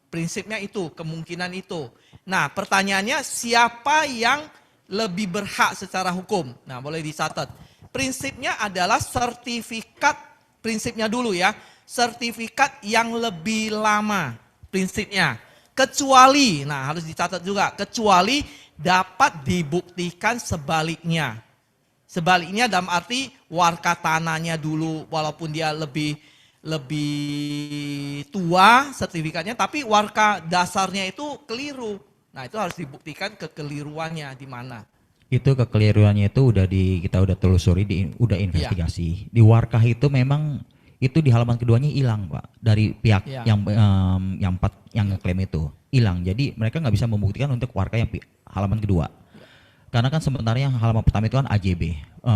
A: prinsipnya itu, kemungkinan itu. Nah pertanyaannya siapa yang lebih berhak secara hukum? Nah boleh dicatat. Prinsipnya adalah sertifikat, prinsipnya dulu ya, sertifikat yang lebih lama prinsipnya. Kecuali, nah harus dicatat juga, kecuali dapat dibuktikan sebaliknya. Sebaliknya dalam arti warka tanahnya dulu walaupun dia lebih tua sertifikatnya, tapi warka dasarnya itu keliru. Nah itu harus dibuktikan kekeliruannya di mana.
E: Itu kekeliruannya itu kita udah telusuri, udah investigasi. Di warkah itu memang itu di halaman keduanya hilang Pak, dari pihak yang ngeklaim itu hilang. Jadi mereka nggak bisa membuktikan untuk warga yang halaman kedua. Karena kan sebenarnya yang halaman pertama itu kan AJB,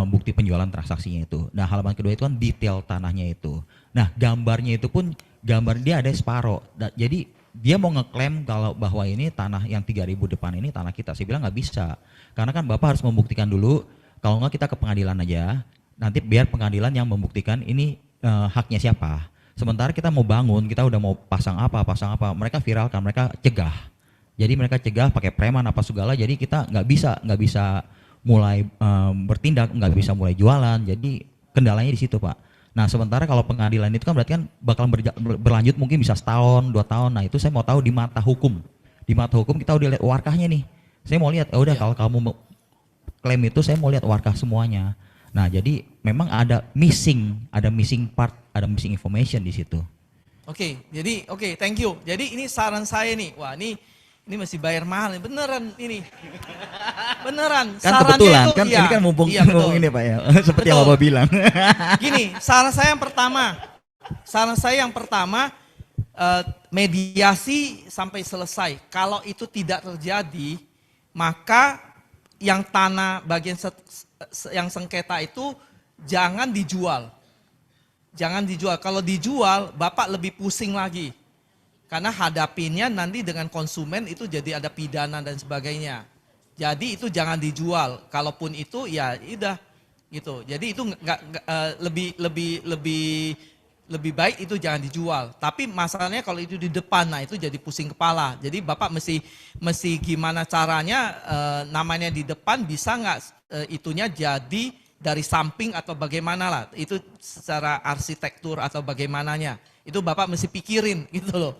E: bukti penjualan transaksinya itu. Nah halaman kedua itu kan detail tanahnya itu. Nah gambarnya itu pun gambar dia ada separoh. Jadi dia mau ngeklaim kalau bahwa ini tanah yang 3.000 depan ini tanah kita. Saya bilang nggak bisa. Karena kan Bapak harus membuktikan dulu. Kalau nggak kita ke pengadilan aja. Nanti biar pengadilan yang membuktikan ini haknya siapa. Sementara kita mau bangun, kita udah mau pasang apa, mereka viralkan, mereka cegah. Jadi mereka cegah pakai preman apa segala, jadi kita nggak bisa mulai bertindak, nggak bisa mulai jualan. Jadi kendalanya di situ Pak. Nah sementara kalau pengadilan itu kan berarti kan bakal berlanjut mungkin bisa setahun, 2 tahun. Nah itu saya mau tahu di mata hukum. Di mata hukum kita udah lihat warkahnya nih. Saya mau lihat, kalau kamu klaim itu saya mau lihat warkah semuanya. Nah, jadi memang ada missing part, ada missing information di situ.
A: Oke, thank you. Jadi ini saran saya nih. Wah, ini mesti bayar mahal nih. Beneran ini. Beneran.
E: Kan kebetulan kan ini kan mumpung ini Pak ya. Seperti yang Bapak bilang.
A: Gini, saran saya yang pertama mediasi sampai selesai. Kalau itu tidak terjadi, maka yang tanah bagian yang sengketa itu jangan dijual. Jangan dijual. Kalau dijual, Bapak lebih pusing lagi. Karena hadapinnya nanti dengan konsumen itu jadi ada pidana dan sebagainya. Jadi itu jangan dijual. Kalaupun itu ya udah gitu. Jadi itu lebih baik itu jangan dijual. Tapi masalahnya kalau itu di depan, nah itu jadi pusing kepala. Jadi Bapak mesti gimana caranya namanya di depan bisa nggak itunya jadi dari samping atau bagaimana lah. Itu secara arsitektur atau bagaimananya. Itu Bapak mesti pikirin gitu loh.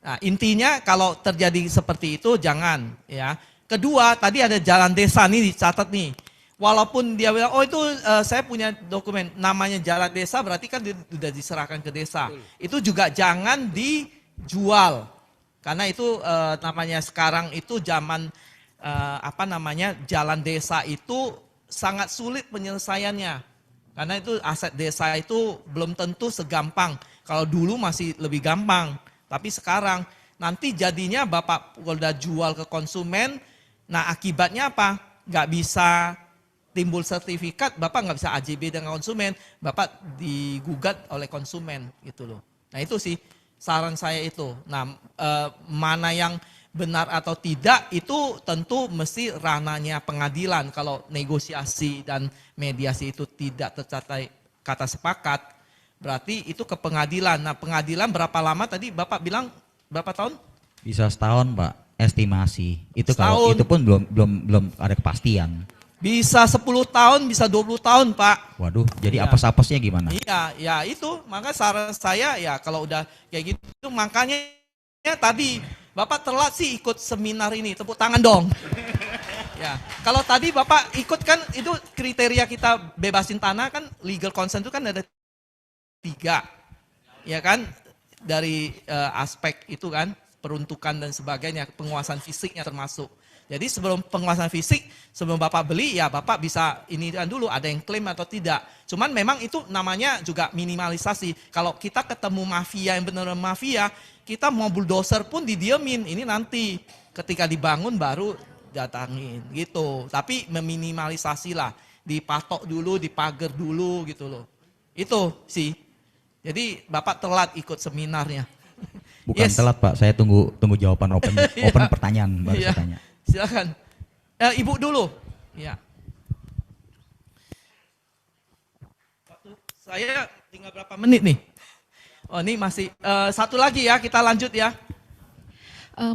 A: Nah intinya kalau terjadi seperti itu jangan ya. Kedua tadi ada jalan desa nih dicatat nih. Walaupun dia bilang, oh itu saya punya dokumen, namanya jalan desa berarti kan sudah diserahkan ke desa. Itu juga jangan dijual. Karena itu namanya sekarang itu zaman jalan desa itu sangat sulit penyelesaiannya. Karena itu aset desa itu belum tentu segampang. Kalau dulu masih lebih gampang. Tapi sekarang nanti jadinya Bapak udah jual ke konsumen, nah akibatnya apa? Nggak bisa timbul sertifikat, Bapak nggak bisa AJB dengan konsumen, Bapak digugat oleh konsumen gitu loh. Nah itu sih saran saya itu. Nah mana yang benar atau tidak itu tentu mesti ranahnya pengadilan. Kalau negosiasi dan mediasi itu tidak tercapai kata sepakat, berarti itu ke pengadilan. Nah pengadilan berapa lama tadi Bapak bilang berapa tahun?
E: Bisa setahun Pak, estimasi. Itu kalau
A: Setahun.
E: itu pun belum ada kepastian.
A: Bisa 10 tahun, bisa 20 tahun Pak.
E: Waduh, jadi
A: Iya.
E: apes-apesnya gimana?
A: Iya, ya itu. Maka saran saya ya kalau udah kayak gitu, makanya tadi Bapak telat sih ikut seminar ini, tepuk tangan dong. Ya, kalau tadi Bapak ikut kan itu kriteria kita bebasin tanah kan legal consent itu kan ada 3, ya kan dari aspek itu kan peruntukan dan sebagainya, penguasaan fisiknya termasuk. Jadi sebelum penguasaan fisik, sebelum Bapak beli ya Bapak bisa ini kan dulu ada yang klaim atau tidak. Cuman memang itu namanya juga minimalisasi. Kalau kita ketemu mafia yang benar-benar mafia, kita mau bulldozer pun didiemin. Ini nanti ketika dibangun baru datangin gitu. Tapi meminimalisasi lah, dipatok dulu, dipagar dulu gitu loh. Itu sih. Jadi Bapak telat ikut seminarnya.
E: Bukan
A: Yes.
E: telat Pak, saya tunggu jawaban open
A: Iya.
E: pertanyaan baru
A: Iya.
E: saya tanya.
A: Silakan. Ibu dulu. Ya. Waktu saya tinggal berapa menit nih? Oh ini masih satu lagi ya, kita lanjut ya.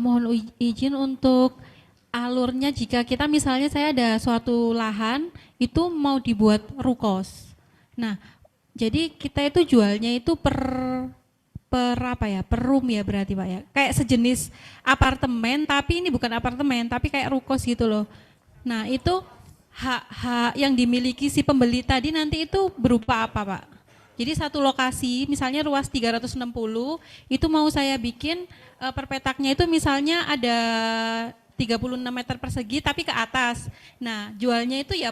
I: Mohon izin untuk alurnya jika kita misalnya saya ada suatu lahan itu mau dibuat rukos. Nah, jadi kita itu jualnya itu per room ya berarti Pak ya. Kayak sejenis apartemen tapi ini bukan apartemen tapi kayak rukos gitu loh. Nah, itu hak yang dimiliki si pembeli tadi nanti itu berupa apa Pak? Jadi satu lokasi misalnya ruas 360 itu mau saya bikin per petaknya itu misalnya ada 36 meter persegi tapi ke atas. Nah, jualnya itu ya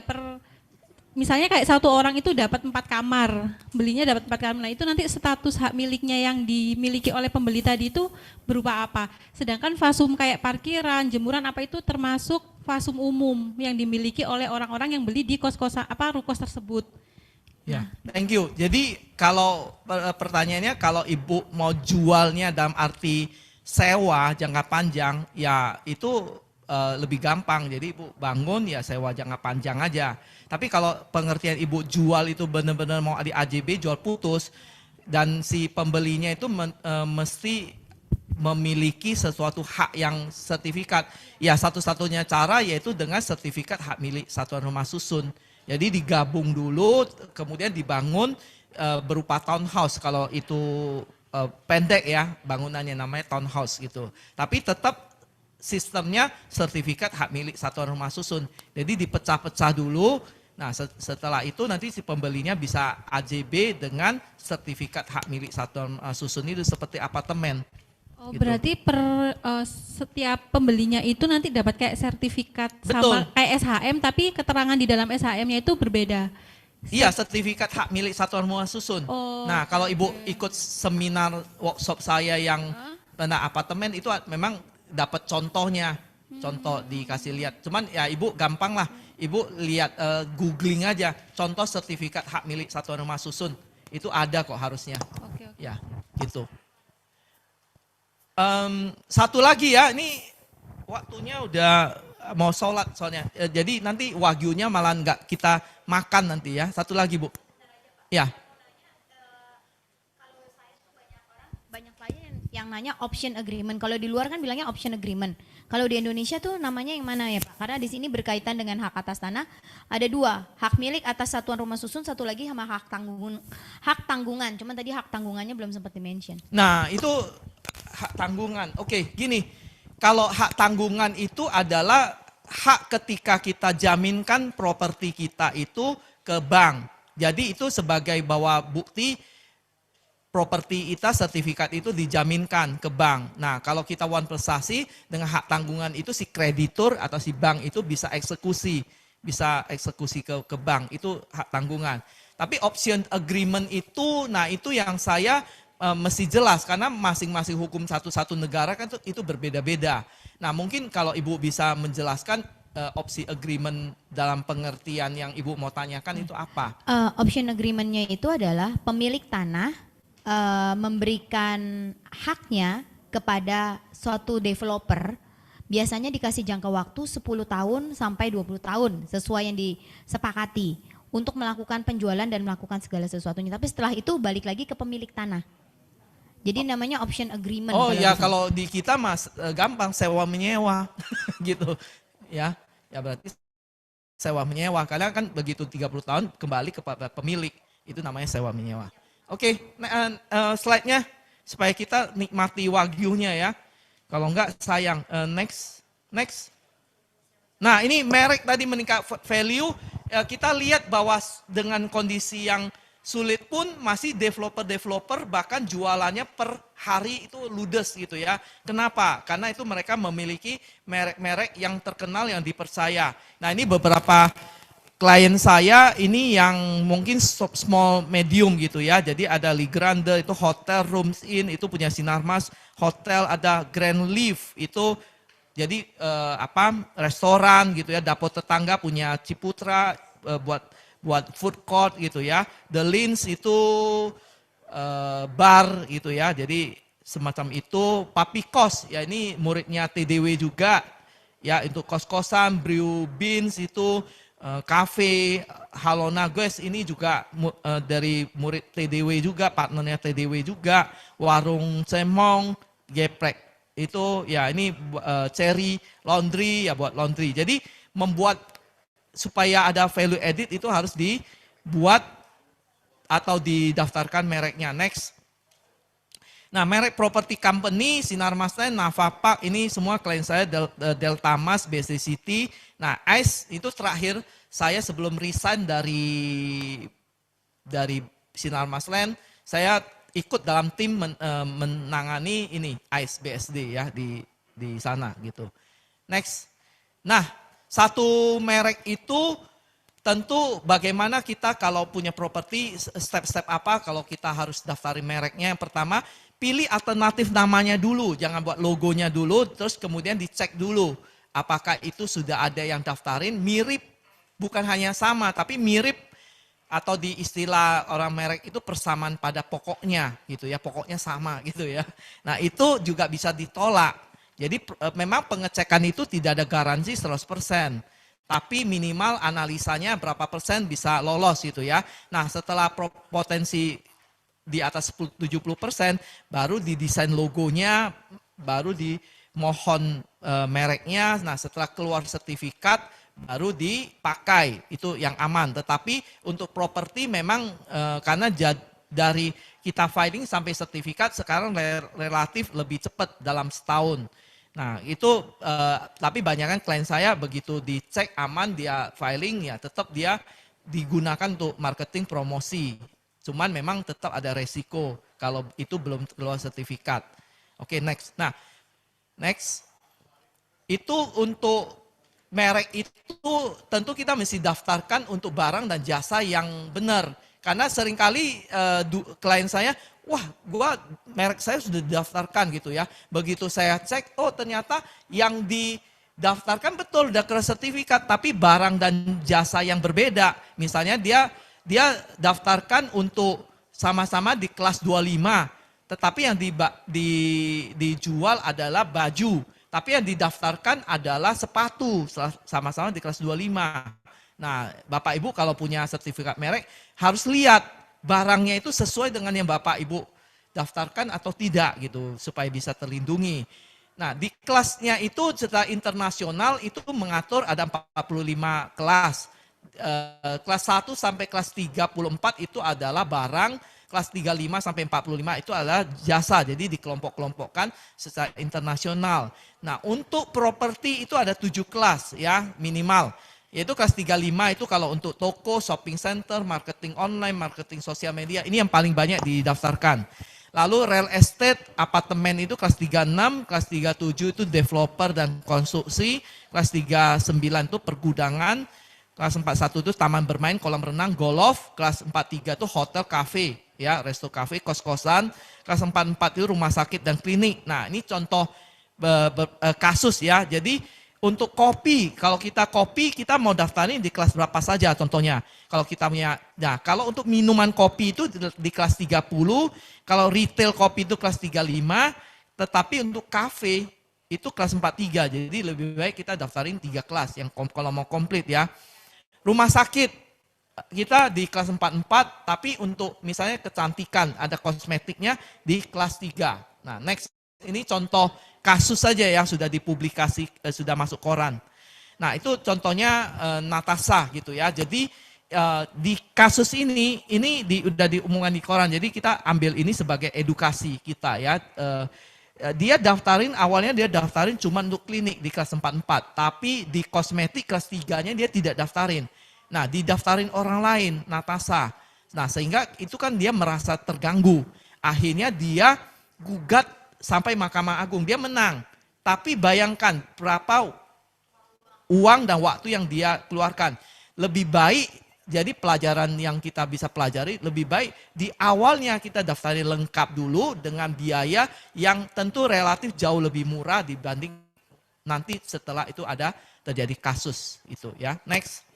I: misalnya kayak satu orang itu dapat 4 kamar, belinya dapat 4 kamar. Nah itu nanti status hak miliknya yang dimiliki oleh pembeli tadi itu berupa apa? Sedangkan fasum kayak parkiran, jemuran apa itu termasuk fasum umum yang dimiliki oleh orang-orang yang beli di kos-kosan rukos tersebut.
A: Ya, thank you. Jadi kalau pertanyaannya kalau Ibu mau jualnya dalam arti sewa jangka panjang, ya itu lebih gampang. Jadi Ibu bangun ya sewa jangka panjang aja. Tapi kalau pengertian Ibu jual itu benar-benar mau di AJB, jual putus, dan si pembelinya itu mesti memiliki sesuatu hak yang sertifikat. Ya satu-satunya cara yaitu dengan sertifikat hak milik satuan rumah susun. Jadi digabung dulu, kemudian dibangun berupa townhouse kalau itu pendek ya bangunannya namanya townhouse gitu. Tapi tetap sistemnya sertifikat hak milik satuan rumah susun. Jadi dipecah-pecah dulu. Nah setelah itu nanti si pembelinya bisa AJB dengan sertifikat hak milik satuan susun itu seperti apartemen.
I: Oh,
A: gitu.
I: berarti setiap pembelinya itu nanti dapat kayak sertifikat
A: Betul.
I: sama kayak SHM tapi keterangan di dalam SHM-nya itu berbeda.
A: Iya sertifikat hak milik satuan rumah susun.
I: Oh,
A: Nah kalau Ibu ikut seminar workshop saya yang tentang apartemen itu memang dapat contohnya. Contoh dikasih lihat. Cuman ya Ibu gampang lah. Ibu lihat googling aja contoh sertifikat hak milik satuan rumah susun. Itu ada kok harusnya.
I: Oke.
A: Ya, gitu. Satu lagi ya, ini waktunya udah mau sholat soalnya. Jadi nanti wagyunya malah nggak kita makan nanti ya. Satu lagi Bu. Ya.
J: Banyak klien yang nanya option agreement. Kalau di luar kan bilangnya option agreement. Kalau di Indonesia tuh namanya yang mana ya Pak? Karena di sini berkaitan dengan hak atas tanah. Ada 2, hak milik atas satuan rumah susun, satu lagi sama hak tanggungan. Cuman tadi hak tanggungannya belum sempat di-mention.
A: Nah itu hak tanggungan. Oke gini, kalau hak tanggungan itu adalah hak ketika kita jaminkan properti kita itu ke bank. Jadi itu sebagai bawa bukti properti kita, sertifikat itu dijaminkan ke bank. Nah, kalau kita one prestasi dengan hak tanggungan itu si kreditur atau si bank itu bisa eksekusi ke bank, itu hak tanggungan. Tapi option agreement itu, nah itu yang saya mesti jelas karena masing-masing hukum satu negara kan itu berbeda-beda. Nah, mungkin kalau Ibu bisa menjelaskan opsi agreement dalam pengertian yang Ibu mau tanyakan itu apa?
J: Option agreement-nya itu adalah pemilik tanah memberikan haknya kepada suatu developer, biasanya dikasih jangka waktu 10 tahun sampai 20 tahun sesuai yang disepakati untuk melakukan penjualan dan melakukan segala sesuatunya. Tapi setelah itu balik lagi ke pemilik tanah. Jadi namanya option agreement.
A: Oh ya, kalau di kita Mas gampang sewa menyewa gitu. Ya berarti sewa menyewa karena kan begitu 30 tahun kembali kepada pemilik. Itu namanya sewa menyewa. Oke, slide-nya supaya kita nikmati wagyunya ya. Kalau enggak sayang. Next. Nah, ini merek tadi meningkat value. Kita lihat bahwa dengan kondisi yang sulit pun masih developer bahkan jualannya per hari itu ludes gitu ya. Kenapa? Karena itu mereka memiliki merek-merek yang terkenal yang dipercaya. Nah, ini beberapa klien saya ini yang mungkin small medium gitu ya. Jadi ada Li Grande itu hotel rooms in itu punya Sinarmas Hotel, ada Grand Leaf itu jadi restoran gitu ya. Dapur Tetangga punya Ciputra buat food court gitu ya. The Lins itu bar gitu ya. Jadi semacam itu. Papi Kos ya ini muridnya TDW juga ya, untuk kos-kosan. Brew Beans itu cafe. Halona Guys ini juga dari murid TDW juga, partnernya TDW juga. Warung Cemong, Geprek itu ya ini Cherry Laundry ya buat laundry. Jadi membuat supaya ada value added itu harus dibuat atau didaftarkan mereknya. Next. Nah, merek property company, Sinarmas Land, Navapak, ini semua klien saya, Delta Mas, BC City. Nah, ICE itu terakhir saya sebelum resign dari Sinarmas Land, saya ikut dalam tim menangani ini ICE BSD ya di sana gitu. Next. Nah, satu merek itu tentu bagaimana kita kalau punya properti, step-step apa kalau kita harus daftarin mereknya. Yang pertama, pilih alternatif namanya dulu, jangan buat logonya dulu, terus kemudian dicek dulu apakah itu sudah ada yang daftarin, mirip, bukan hanya sama, tapi mirip atau di istilah orang merek itu persamaan pada pokoknya gitu ya, pokoknya sama gitu ya. Nah itu juga bisa ditolak, jadi memang pengecekan itu tidak ada garansi 100%. Tapi minimal analisanya berapa persen bisa lolos gitu ya. Nah setelah potensi di atas 70% baru didesain logonya, baru dimohon mereknya. Nah setelah keluar sertifikat baru dipakai, itu yang aman. Tetapi untuk properti memang karena dari kita filing sampai sertifikat sekarang relatif lebih cepat dalam setahun. Nah itu tapi banyak kan klien saya begitu dicek aman dia filing ya tetap dia digunakan untuk marketing promosi. Cuman memang tetap ada resiko kalau itu belum keluar sertifikat. Oke, next. Nah, next. Itu untuk merek itu tentu kita mesti daftarkan untuk barang dan jasa yang benar. Karena seringkali klien saya, wah gua merek saya sudah didaftarkan gitu ya. Begitu saya cek, oh ternyata yang didaftarkan betul udah keluar sertifikat. Tapi barang dan jasa yang berbeda. Misalnya dia daftarkan untuk sama-sama di kelas 25, tetapi yang dijual adalah baju, tapi yang didaftarkan adalah sepatu, sama-sama di kelas 25. Nah, Bapak Ibu kalau punya sertifikat merek harus lihat barangnya itu sesuai dengan yang Bapak Ibu daftarkan atau tidak gitu, supaya bisa terlindungi. Nah, di kelasnya itu secara internasional itu mengatur ada 45 kelas. Kelas 1 sampai kelas 34 itu adalah barang, kelas 35 sampai 45 itu adalah jasa, jadi dikelompok-kelompokkan secara internasional. Nah untuk properti itu ada 7 kelas ya minimal. Yaitu kelas 35 itu kalau untuk toko, shopping center, marketing online, marketing sosial media, ini yang paling banyak didaftarkan. Lalu real estate, apartemen itu kelas 36, kelas 37 itu developer dan konstruksi, kelas 39 itu pergudangan, kelas 41 itu taman bermain, kolam renang, golf, kelas 43 itu hotel, cafe, ya, resto cafe, kos-kosan, kelas 44 itu rumah sakit dan klinik. Nah, ini contoh kasus ya. Jadi untuk kopi, kalau kita kopi, kita mau daftarin di kelas berapa saja contohnya. Kalau kita punya, nah kalau untuk minuman kopi itu di kelas 30, kalau retail kopi itu kelas 35, tetapi untuk kafe itu kelas 43. Jadi lebih baik kita daftarin 3 kelas yang kalau mau komplit ya. Rumah sakit, kita di kelas 44, tapi untuk misalnya kecantikan, ada kosmetiknya di kelas 3. Nah next, ini contoh kasus saja yang sudah dipublikasi, sudah masuk koran. Nah itu contohnya Natasha gitu ya. Jadi di kasus ini udah diumumkan di koran. Jadi kita ambil ini sebagai edukasi kita ya. Dia daftarin, awalnya dia daftarin cuma untuk klinik di kelas 44. Tapi di kosmetik kelas 3-nya dia tidak daftarin. Nah didaftarin orang lain, Natasha. Nah sehingga itu kan dia merasa terganggu. Akhirnya dia gugat sampai Mahkamah Agung, dia menang. Tapi bayangkan berapa uang dan waktu yang dia keluarkan. Lebih baik, jadi pelajaran yang kita bisa pelajari, lebih baik di awalnya kita daftarin lengkap dulu dengan biaya yang tentu relatif jauh lebih murah dibanding nanti setelah itu ada terjadi kasus itu ya. Next.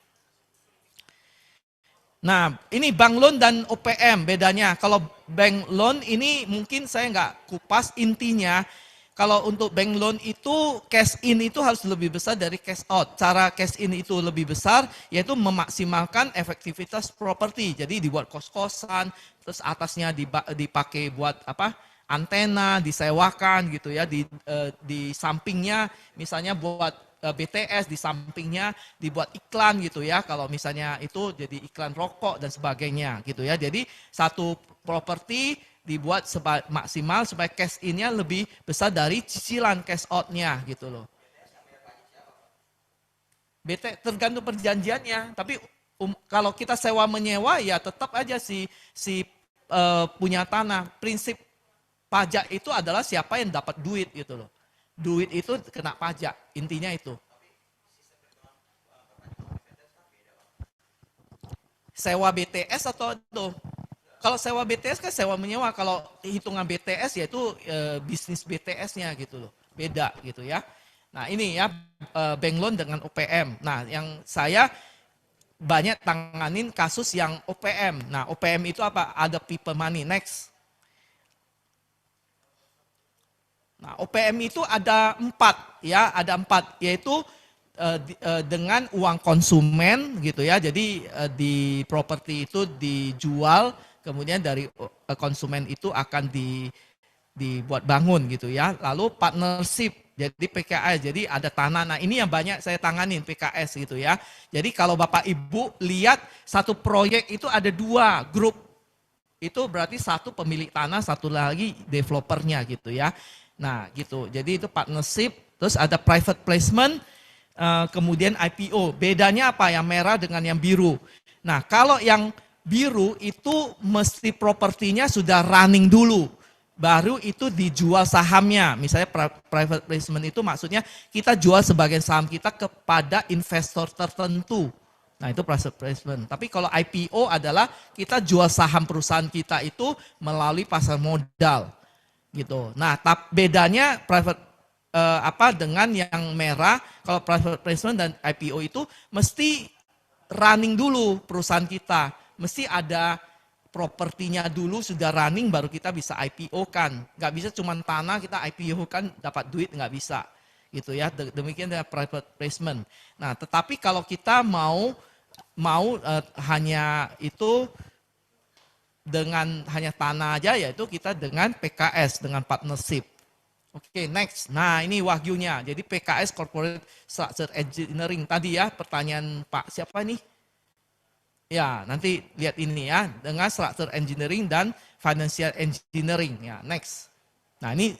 A: Nah, ini bank loan dan OPM bedanya. Kalau bank loan ini mungkin saya nggak kupas intinya. Kalau untuk bank loan itu cash in itu harus lebih besar dari cash out. Cara cash in itu lebih besar yaitu memaksimalkan efektivitas properti. Jadi dibuat kos-kosan, terus atasnya dipakai buat apa? Antena, disewakan gitu ya. Di sampingnya misalnya buat BTS, di sampingnya dibuat iklan gitu ya, kalau misalnya itu jadi iklan rokok dan sebagainya gitu ya. Jadi satu properti dibuat maksimal supaya cash in-nya lebih besar dari cicilan cash out-nya gitu loh. Tergantung perjanjiannya, tapi kalau kita sewa menyewa ya tetap aja si punya tanah. Prinsip pajak itu adalah siapa yang dapat duit gitu loh. Duit itu kena pajak, intinya itu. Sewa BTS atau itu? Kalau sewa BTS kan sewa menyewa, kalau hitungan BTS yaitu bisnis BTS-nya gitu loh. Beda gitu ya. Nah ini ya bank loan dengan OPM. Nah yang saya banyak tanganin kasus yang OPM. Nah OPM itu apa? Ada people money. Next. Nah, OPM itu ada 4 ya, ada 4 yaitu dengan uang konsumen gitu ya. Jadi di properti itu dijual, kemudian dari konsumen itu akan dibuat bangun gitu ya. Lalu partnership, jadi PKS, jadi ada tanah. Nah, ini yang banyak saya tanganin PKS gitu ya. Jadi kalau Bapak Ibu lihat satu proyek itu ada 2 grup. Itu berarti satu pemilik tanah, satu lagi developernya gitu ya. Nah gitu, jadi itu partnership, terus ada private placement, kemudian IPO. Bedanya apa? Yang merah dengan yang biru. Nah kalau yang biru itu mesti propertinya sudah running dulu, baru itu dijual sahamnya. Misalnya private placement itu maksudnya kita jual sebagian saham kita kepada investor tertentu. Nah itu private placement. Tapi kalau IPO adalah kita jual saham perusahaan kita itu melalui pasar modal. Gitu. Nah, bedanya private dengan yang merah, kalau private placement dan IPO itu mesti running dulu perusahaan kita. Mesti ada propertinya dulu sudah running baru kita bisa IPO kan. Nggak bisa cuma tanah kita IPO kan dapat duit, nggak bisa. Gitu ya. Demikian dengan private placement. Nah, tetapi kalau kita mau hanya itu dengan hanya tanah aja, yaitu kita dengan PKS, dengan partnership. Oke, next. Nah ini wagyunya. Jadi PKS Corporate Structure Engineering. Tadi ya pertanyaan Pak siapa nih? Ya nanti lihat ini ya. Dengan Structure Engineering dan Financial Engineering. Ya next. Nah ini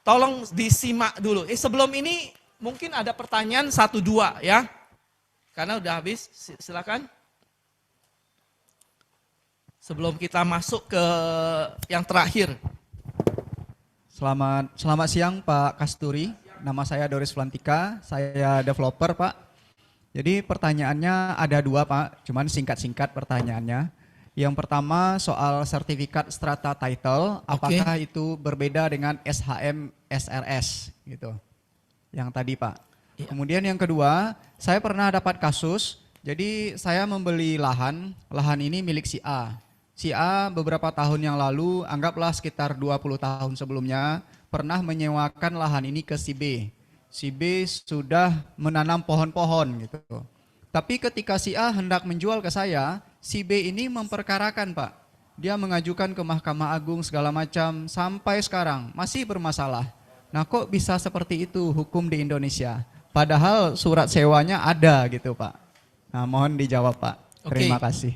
A: tolong disimak dulu. Sebelum ini mungkin ada pertanyaan 1-2 ya. Karena udah habis, silakan. Sebelum kita masuk ke yang terakhir.
F: Selamat siang Pak Kasturi. Nama saya Doris Flantika, saya developer Pak. Jadi pertanyaannya ada 2 Pak, cuman singkat-singkat pertanyaannya. Yang pertama soal sertifikat strata title, apakah itu berbeda dengan SHM SRS gitu. Yang tadi Pak.
A: Iya.
F: Kemudian yang kedua, saya pernah dapat kasus, jadi saya membeli lahan ini milik si A. Si A beberapa tahun yang lalu, anggaplah sekitar 20 tahun sebelumnya, pernah menyewakan lahan ini ke si B. Si B sudah menanam pohon-pohon gitu. Tapi ketika si A hendak menjual ke saya, si B ini memperkarakan Pak. Dia mengajukan ke Mahkamah Agung segala macam sampai sekarang masih bermasalah. Nah kok bisa seperti itu hukum di Indonesia? Padahal surat sewanya ada gitu Pak. Nah mohon dijawab Pak. Terima kasih.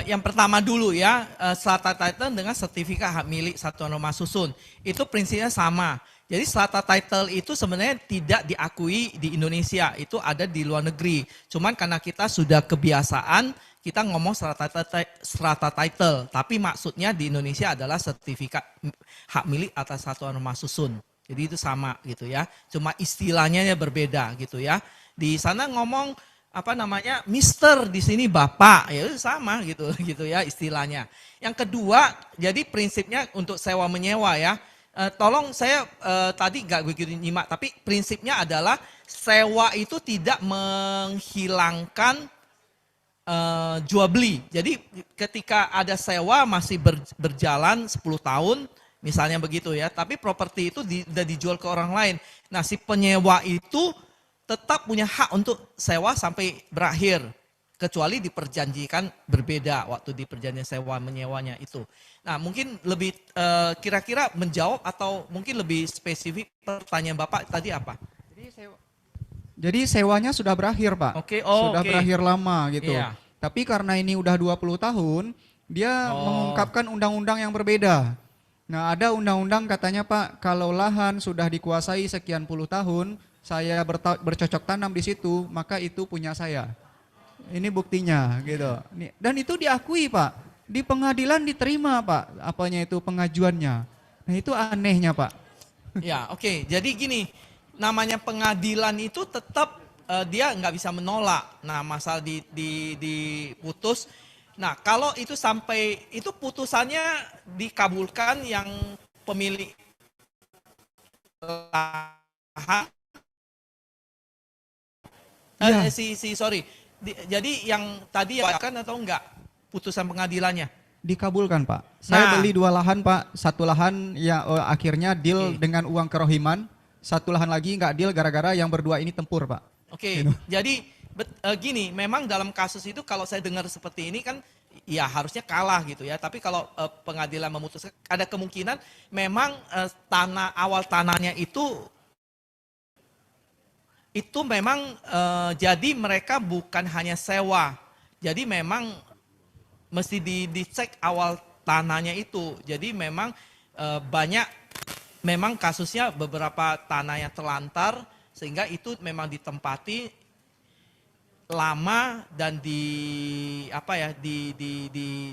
A: Yang pertama dulu ya, strata title dengan sertifikat hak milik satuan rumah susun. Itu prinsipnya sama. Jadi strata title itu sebenarnya tidak diakui di Indonesia, itu ada di luar negeri. Cuman karena kita sudah kebiasaan, kita ngomong strata title. Tapi maksudnya di Indonesia adalah sertifikat hak milik atas satuan rumah susun. Jadi itu sama gitu ya. Cuma istilahnya ya berbeda gitu ya. Di sana ngomong Mister di sini Bapak, ya itu sama gitu ya istilahnya. Yang kedua, jadi prinsipnya untuk sewa menyewa ya. Tolong saya tadi nggak begitu nyimak, tapi prinsipnya adalah sewa itu tidak menghilangkan jual beli. Jadi ketika ada sewa masih berjalan 10 tahun, misalnya begitu ya, tapi properti itu sudah dijual ke orang lain. Nah si penyewa itu tetap punya hak untuk sewa sampai berakhir. Kecuali diperjanjikan berbeda waktu di perjanjian sewa menyewanya itu. Nah mungkin lebih kira-kira menjawab atau mungkin lebih spesifik pertanyaan Bapak tadi apa?
F: Jadi sewanya sudah berakhir Pak. Sudah berakhir lama gitu.
A: Iya.
F: Tapi karena ini udah 20 tahun, dia mengungkapkan undang-undang yang berbeda. Nah ada undang-undang katanya Pak, kalau lahan sudah dikuasai sekian puluh tahun, saya bercocok tanam di situ, maka itu punya saya. Ini buktinya gitu. Dan itu diakui Pak. Di pengadilan diterima Pak, pengajuannya. Nah itu anehnya Pak.
A: Ya oke. Jadi gini, namanya pengadilan itu tetap dia nggak bisa menolak. Nah masalah diputus. Nah kalau itu sampai, itu putusannya dikabulkan yang pemilik lahan. Jadi yang tadi kan atau enggak putusan pengadilannya?
F: Dikabulkan Pak. Saya beli 2 lahan Pak. Satu lahan ya akhirnya deal dengan uang kerohiman. Satu lahan lagi enggak deal gara-gara yang berdua ini tempur Pak.
A: Oke. Jadi gini, memang dalam kasus itu kalau saya dengar seperti ini kan ya harusnya kalah gitu ya. Tapi kalau pengadilan memutuskan, ada kemungkinan memang awal tanahnya itu memang jadi mereka bukan hanya sewa. Jadi memang mesti dicek awal tanahnya itu. Jadi memang banyak, memang kasusnya beberapa tanah yang terlantar sehingga itu memang ditempati lama dan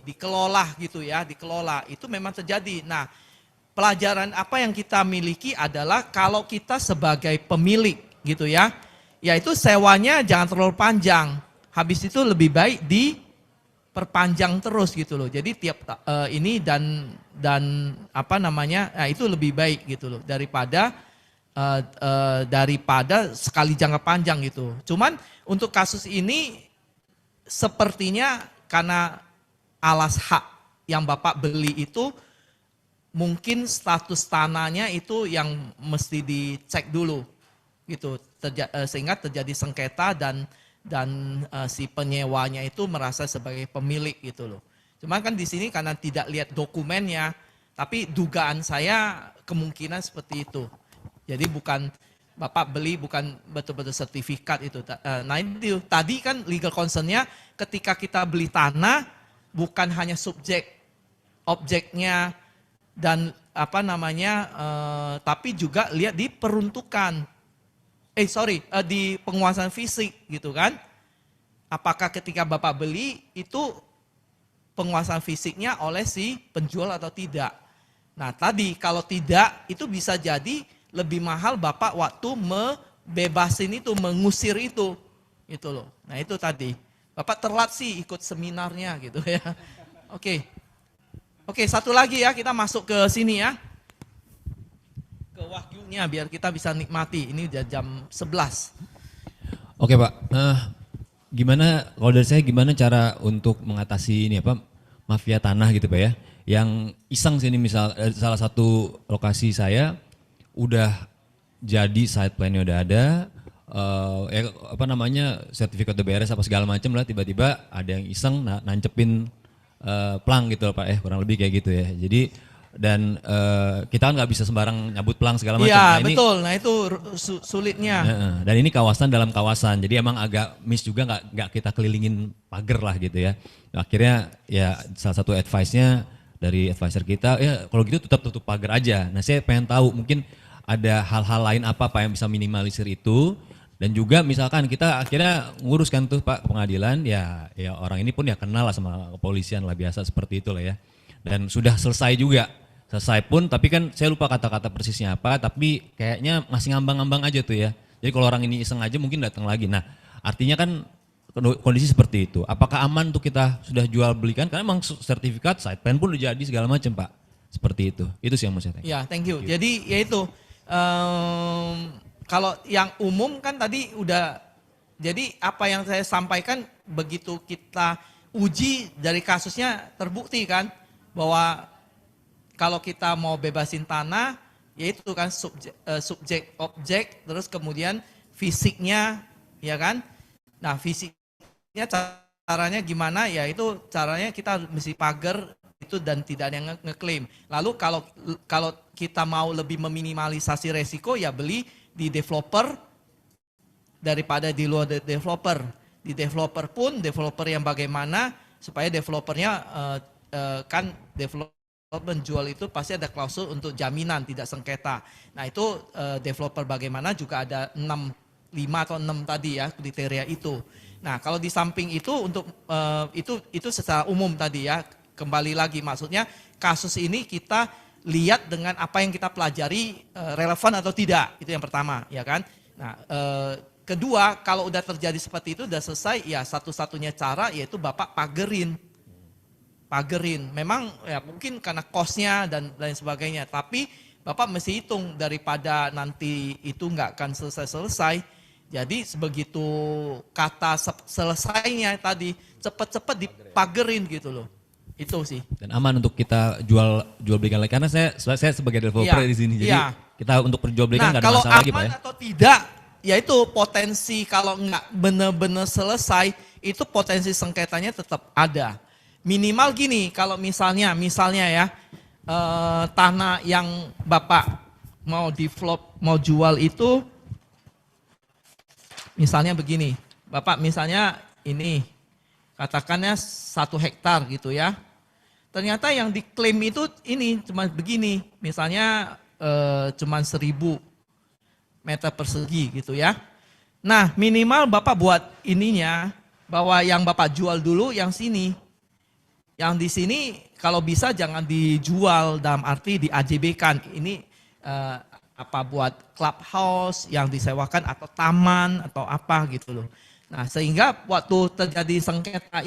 A: dikelola gitu ya, dikelola. Itu memang terjadi. Nah, pelajaran apa yang kita miliki adalah kalau kita sebagai pemilik gitu ya, yaitu sewanya jangan terlalu panjang. Habis itu lebih baik diperpanjang terus gitu loh. Jadi tiap ini dan itu lebih baik gitu loh daripada sekali jangka panjang gitu. Cuman untuk kasus ini sepertinya karena alas hak yang Bapak beli itu mungkin status tanahnya itu yang mesti dicek dulu. Gitu, sehingga terjadi sengketa dan si penyewanya itu merasa sebagai pemilik gitu loh. Cuman kan di sini karena tidak lihat dokumennya, tapi dugaan saya kemungkinan seperti itu. Jadi bukan Bapak beli bukan betul-betul sertifikat itu. Nah itu tadi kan legal concernnya ketika kita beli tanah bukan hanya objeknya dan tapi juga lihat di peruntukan. Di penguasaan fisik gitu kan. apakah ketika Bapak beli itu penguasaan fisiknya oleh si penjual atau tidak. Nah tadi kalau tidak itu bisa jadi lebih mahal Bapak waktu bebasin itu, mengusir itu, gitu loh. Nah itu tadi, Bapak telat sih ikut seminarnya gitu ya. Oke, satu lagi ya, kita masuk ke sini ya. Ke wahyunya biar kita bisa nikmati, ini udah jam 11.
B: Oke Pak, gimana kalau dari saya gimana cara untuk mengatasi ini apa mafia tanah gitu Pak ya? Yang iseng sini misal salah satu lokasi saya udah jadi site plan-nya udah ada, apa namanya sertifikat udah beres apa segala macam lah, tiba-tiba ada yang iseng nancepin plang gitu loh Pak, kurang lebih kayak gitu ya. Jadi dan kita kan nggak bisa sembarang nyabut plang segala macam.
A: Iya
B: nah,
A: betul, nah itu sulitnya.
B: Dan ini kawasan dalam kawasan, jadi emang agak miss juga nggak kita kelilingin pagar lah gitu ya. Nah, akhirnya ya salah satu advice-nya dari advisor kita, ya kalau gitu tetap tutup pagar aja. Nah saya pengen tahu mungkin ada hal-hal lain apa Pak yang bisa minimalisir itu. Dan juga misalkan kita akhirnya nguruskan tuh Pak ke pengadilan, ya orang ini pun ya kenal lah sama kepolisian lah, biasa seperti itu lah ya. Dan sudah selesai juga, selesai pun tapi kan saya lupa kata-kata persisnya apa, tapi kayaknya masih ngambang-ngambang aja tuh ya. Jadi kalau orang ini iseng aja mungkin datang lagi. Nah artinya kan kondisi seperti itu. Apakah aman untuk kita sudah jual belikan? Karena memang sertifikat, site plan pun udah jadi segala macam Pak. Seperti itu. Itu sih yang mau saya tanya.
A: Ya, thank you. Jadi ya itu, kalau yang umum kan tadi udah, jadi apa yang saya sampaikan begitu kita uji dari kasusnya terbukti kan, bahwa kalau kita mau bebasin tanah, yaitu kan subjek objek, terus kemudian fisiknya, ya kan. Nah fisiknya caranya gimana, ya itu caranya kita mesti pagar itu dan tidak ada yang ngeklaim. Lalu kalau kita mau lebih meminimalisasi resiko, ya beli di developer daripada di luar developer. Di developer pun developer yang bagaimana supaya developernya kan developer menjual itu pasti ada klausul untuk jaminan tidak sengketa. Nah itu developer bagaimana juga ada 5 atau 6 tadi ya kriteria itu. Nah kalau di samping itu untuk itu secara umum tadi ya, kembali lagi maksudnya kasus ini kita lihat dengan apa yang kita pelajari relevan atau tidak, itu yang pertama ya kan. Nah kedua kalau udah terjadi seperti itu udah selesai, ya satu-satunya cara yaitu Bapak pagerin. Memang ya mungkin karena cost-nya dan lain sebagainya, tapi Bapak mesti hitung daripada nanti itu nggak akan selesai. Jadi sebegitu kata selesainya tadi cepet-cepet dipagerin gitu loh. Itu sih. Dan
B: aman untuk kita jual belikan lagi, karena saya sebagai developer di sini, jadi kita untuk perjual belikan nggak ada masalah lagi Pak ya.
A: Kalau aman atau tidak, yaitu potensi kalau nggak benar-benar selesai itu potensi sengketanya tetap ada. Minimal gini, kalau misalnya ya tanah yang Bapak mau develop, mau jual itu misalnya begini, Bapak misalnya ini katakannya 1 hektar gitu ya. Ternyata yang diklaim itu ini cuma begini, misalnya cuma 1000 meter persegi gitu ya. Nah minimal Bapak buat ininya bahwa yang Bapak jual dulu yang sini. Yang di sini kalau bisa jangan dijual dalam arti di AJB-kan. Ini apa buat clubhouse yang disewakan atau taman atau apa gitu loh. Nah sehingga waktu terjadi sengketa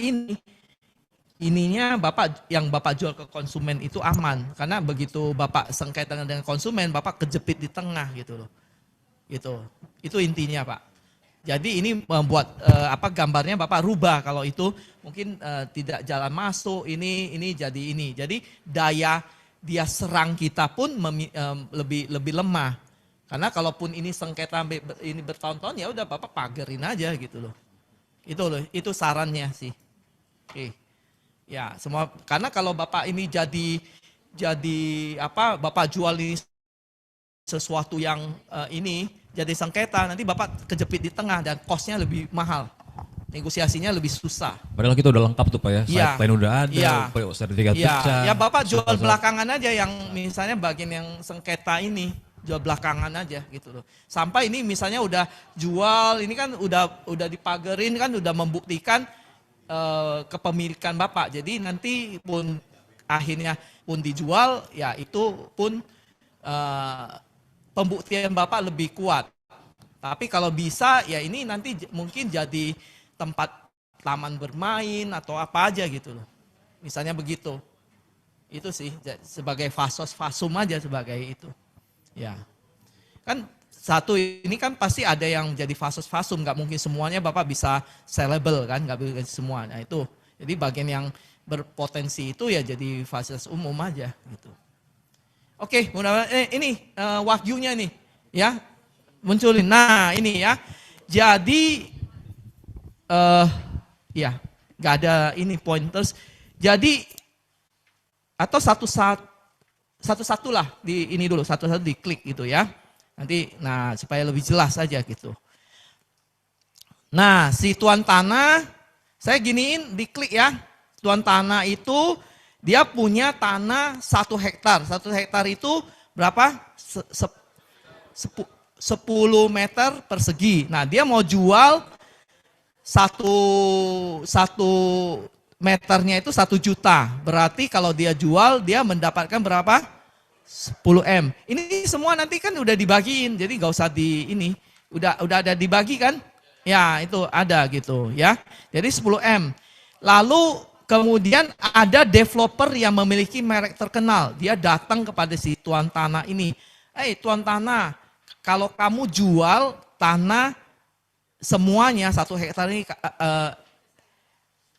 A: ininya yang Bapak jual ke konsumen itu aman. Karena begitu Bapak sengketa dengan konsumen, Bapak kejepit di tengah gitu loh. Gitu. Itu intinya Pak. Jadi ini membuat gambarnya Bapak rubah, kalau itu mungkin tidak jalan masuk, ini jadi ini. Jadi daya dia serang kita pun lebih lemah. Karena kalaupun ini sengketa ini bertahun-tahun, ya udah Bapak pagerin aja gitu loh. Itu sarannya sih. Oke. Ya, semua karena kalau Bapak ini jadi Bapak jual ini sesuatu yang ini jadi sengketa, nanti Bapak kejepit di tengah dan cost-nya lebih mahal. Negosiasinya lebih susah.
B: Padahal kita udah lengkap tuh Pak ya,
A: Iya.
B: site plan udah ada, sertifikat pecah.
A: Ya Bapak jual belakangan aja yang misalnya bagian yang sengketa ini. jual belakangan aja gitu loh. Sampai ini misalnya udah jual, ini kan udah dipagerin kan, udah membuktikan kepemilikan Bapak. Jadi nanti pun akhirnya pun dijual, ya itu pun pembuktian Bapak lebih kuat. Tapi kalau bisa ya ini nanti mungkin jadi tempat taman bermain atau apa aja gitu loh. Misalnya begitu. Itu sih sebagai fasum aja sebagai itu. Ya. Kan satu ini kan pasti ada yang jadi fasum, nggak mungkin semuanya Bapak bisa sellable kan, nggak bisa semua. Nah itu, jadi bagian yang berpotensi itu ya jadi fasilitas umum aja gitu. Oke, ini wagyunya nih, ya munculin. Nah ini ya, jadi ya nggak ada ini pointers. Jadi atau satu-satu lah di ini dulu, satu-satu diklik gitu ya. Nanti, nah supaya lebih jelas aja gitu. Nah, si tuan tanah, saya giniin, diklik ya. Tuan tanah itu, dia punya tanah 1 hektar. 1 hektar itu berapa? 10 meter persegi. Nah, dia mau jual satu meternya itu 1 juta. Berarti kalau dia jual, dia mendapatkan berapa? 10M. Ini semua nanti kan udah dibagiin, jadi gak usah di ini. Udah ada dibagi kan? Ya itu ada gitu ya. Jadi 10M. Lalu kemudian ada developer yang memiliki merek terkenal. Dia datang kepada si tuan tanah ini. Tuan tanah, kalau kamu jual tanah semuanya 1 hektar ini,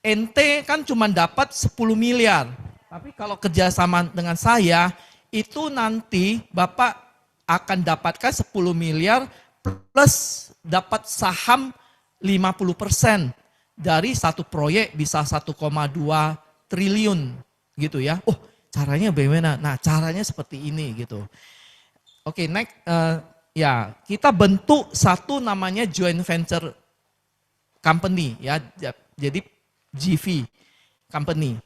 A: ente kan cuma dapat 10 miliar. Tapi kalau kerjasama dengan saya, itu nanti Bapak akan dapatkan 10 miliar plus dapat saham 50% dari satu proyek bisa 1,2 triliun gitu ya. Oh caranya bagaimana? Nah caranya seperti ini gitu. Oke, next. Ya kita bentuk satu namanya joint venture company ya. Jadi GV company.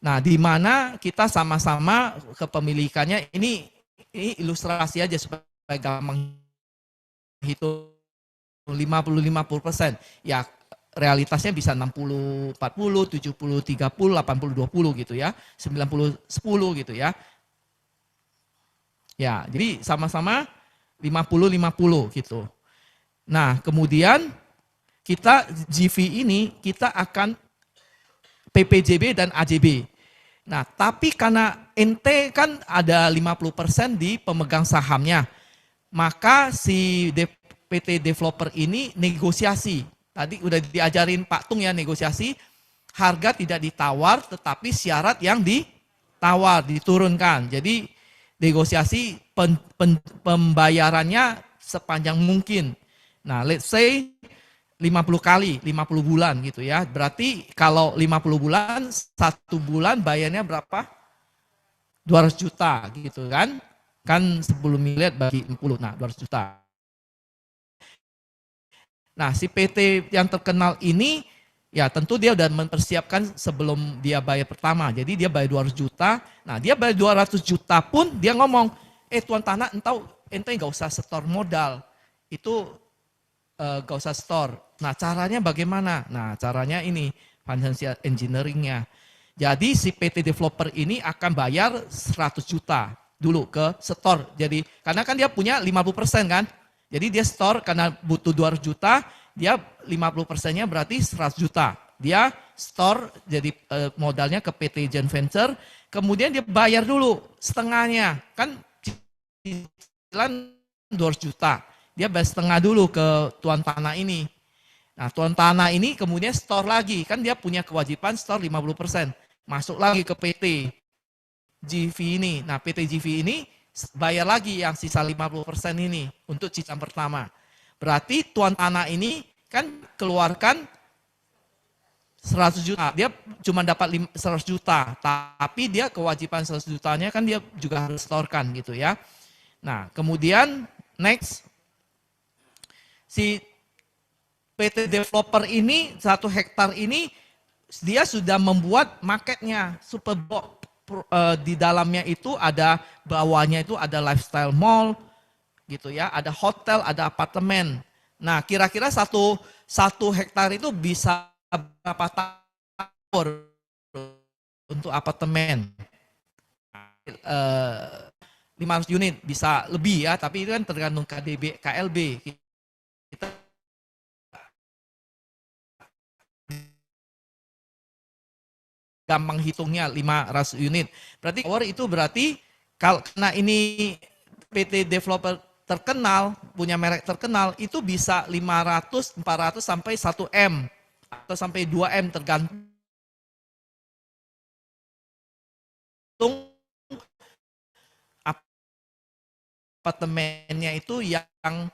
A: Nah, di mana kita sama-sama kepemilikannya, ini ilustrasi aja supaya gampang hitung 50-50%. Ya, realitasnya bisa 60-40, 70-30, 80-20 gitu ya. 90-10 gitu ya. Ya, jadi sama-sama 50-50 gitu. Nah, kemudian kita GV ini kita akan PPJB dan AJB. Nah, tapi karena ente kan ada 50% di pemegang sahamnya, maka si PT developer ini negosiasi. Tadi udah diajarin Pak Tung ya negosiasi, harga tidak ditawar tetapi syarat yang ditawar, diturunkan. Jadi negosiasi pembayarannya sepanjang mungkin. Nah, let's say 50 kali, 50 bulan gitu ya. Berarti kalau 50 bulan, 1 bulan bayarnya berapa? 200 juta gitu kan. Kan 10 miliar bagi 60, nah 200 juta. Nah si PT yang terkenal ini, ya tentu dia udah mempersiapkan sebelum dia bayar pertama. Jadi dia bayar 200 juta, nah dia bayar 200 juta pun dia ngomong, tuan tanah ente gak usah setor modal. Itu gak usah store. Nah caranya bagaimana? Nah caranya ini financial engineeringnya. Jadi si PT developer ini akan bayar 100 juta dulu ke store. Jadi karena kan dia punya 50% kan. Jadi dia store karena butuh 200 juta, dia 50%-nya berarti 100 juta. Dia store jadi modalnya ke PT joint venture, kemudian dia bayar dulu setengahnya. Kan cicilan 200 juta. Dia bayar setengah dulu ke tuan tanah ini. Nah tuan tanah ini kemudian store lagi. Kan dia punya kewajiban store 50%. Masuk lagi ke PT GV ini. Nah PT GV ini bayar lagi yang sisa 50% ini untuk cicilan pertama. Berarti tuan tanah ini kan keluarkan 100 juta. Dia cuma dapat 100 juta. Tapi dia kewajiban 100 jutanya kan dia juga harus storekan gitu ya. Nah kemudian next. Si PT developer ini 1 hektar ini dia sudah membuat marketnya Superbox. Di dalamnya itu ada bawahnya itu ada lifestyle mall, gitu ya. Ada hotel, ada apartemen. Nah, kira-kira satu hektar itu bisa berapa tower untuk apartemen? 500 unit bisa lebih ya, tapi itu kan tergantung KDB, KLB. Kita gampang hitungnya 500 unit. Berarti tower itu berarti kalau karena ini PT developer terkenal, punya merek terkenal, itu bisa 500, 400 sampai 1 M atau sampai 2 M tergantung apartemennya itu yang